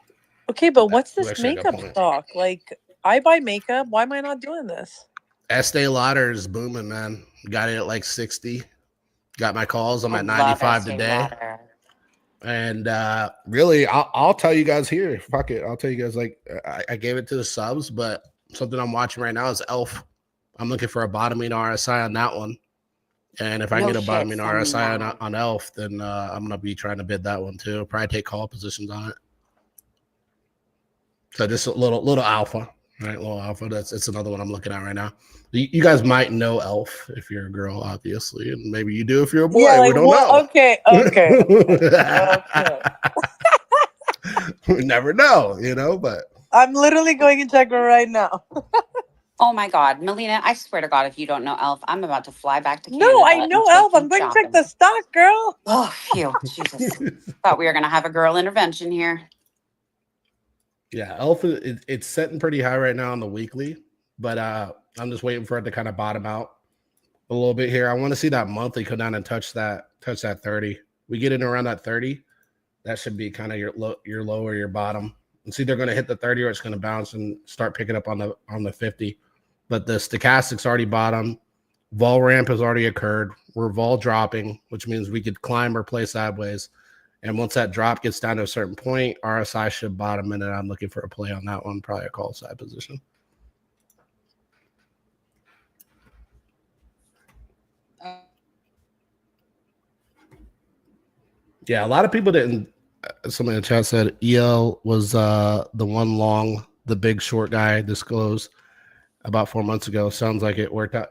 Okay, but what's this makeup stock? Like, I buy makeup. Why am I not doing this? Estee Lauder is booming, man. Got it at like 60. Got my calls. I'm at 95 today. And really, I'll tell you guys here. Fuck it. I'll tell you guys, like, I gave it to the subs, but something I'm watching right now is Elf. I'm looking for a bottoming RSI on that one. And if I get a bottoming RSI on Elf, then I'm going to be trying to bid that one too. Probably take call positions on it. So just a little alpha, right? Little alpha. It's another one I'm looking at right now. You guys might know Elf if you're a girl, obviously, and maybe you do if you're a boy. Yeah, like, we don't know. Okay. We never know, but I'm literally going to check her right now. Oh my God, Melina, I swear to God, if you don't know Elf, I'm about to fly back to Canada. No, I know Elf. I'm going to check the stock, girl. Oh, phew, Jesus. Thought we were going to have a girl intervention here. Yeah, Elf, it's setting pretty high right now on the weekly, but I'm just waiting for it to kind of bottom out a little bit here. I want to see that monthly come down and touch that 30. We get in around that 30. That should be kind of your low or your bottom. It's either going to hit the 30 or it's going to bounce and start picking up on the 50. But the stochastic's already bottom. Vol ramp has already occurred. We're vol dropping, which means we could climb or play sideways. And once that drop gets down to a certain point, RSI should bottom, and then I'm looking for a play on that one, probably a call side position. Yeah, a lot of people didn't. Somebody in the chat said EL was the one long, the big short guy disclosed about 4 months ago. Sounds like it worked out.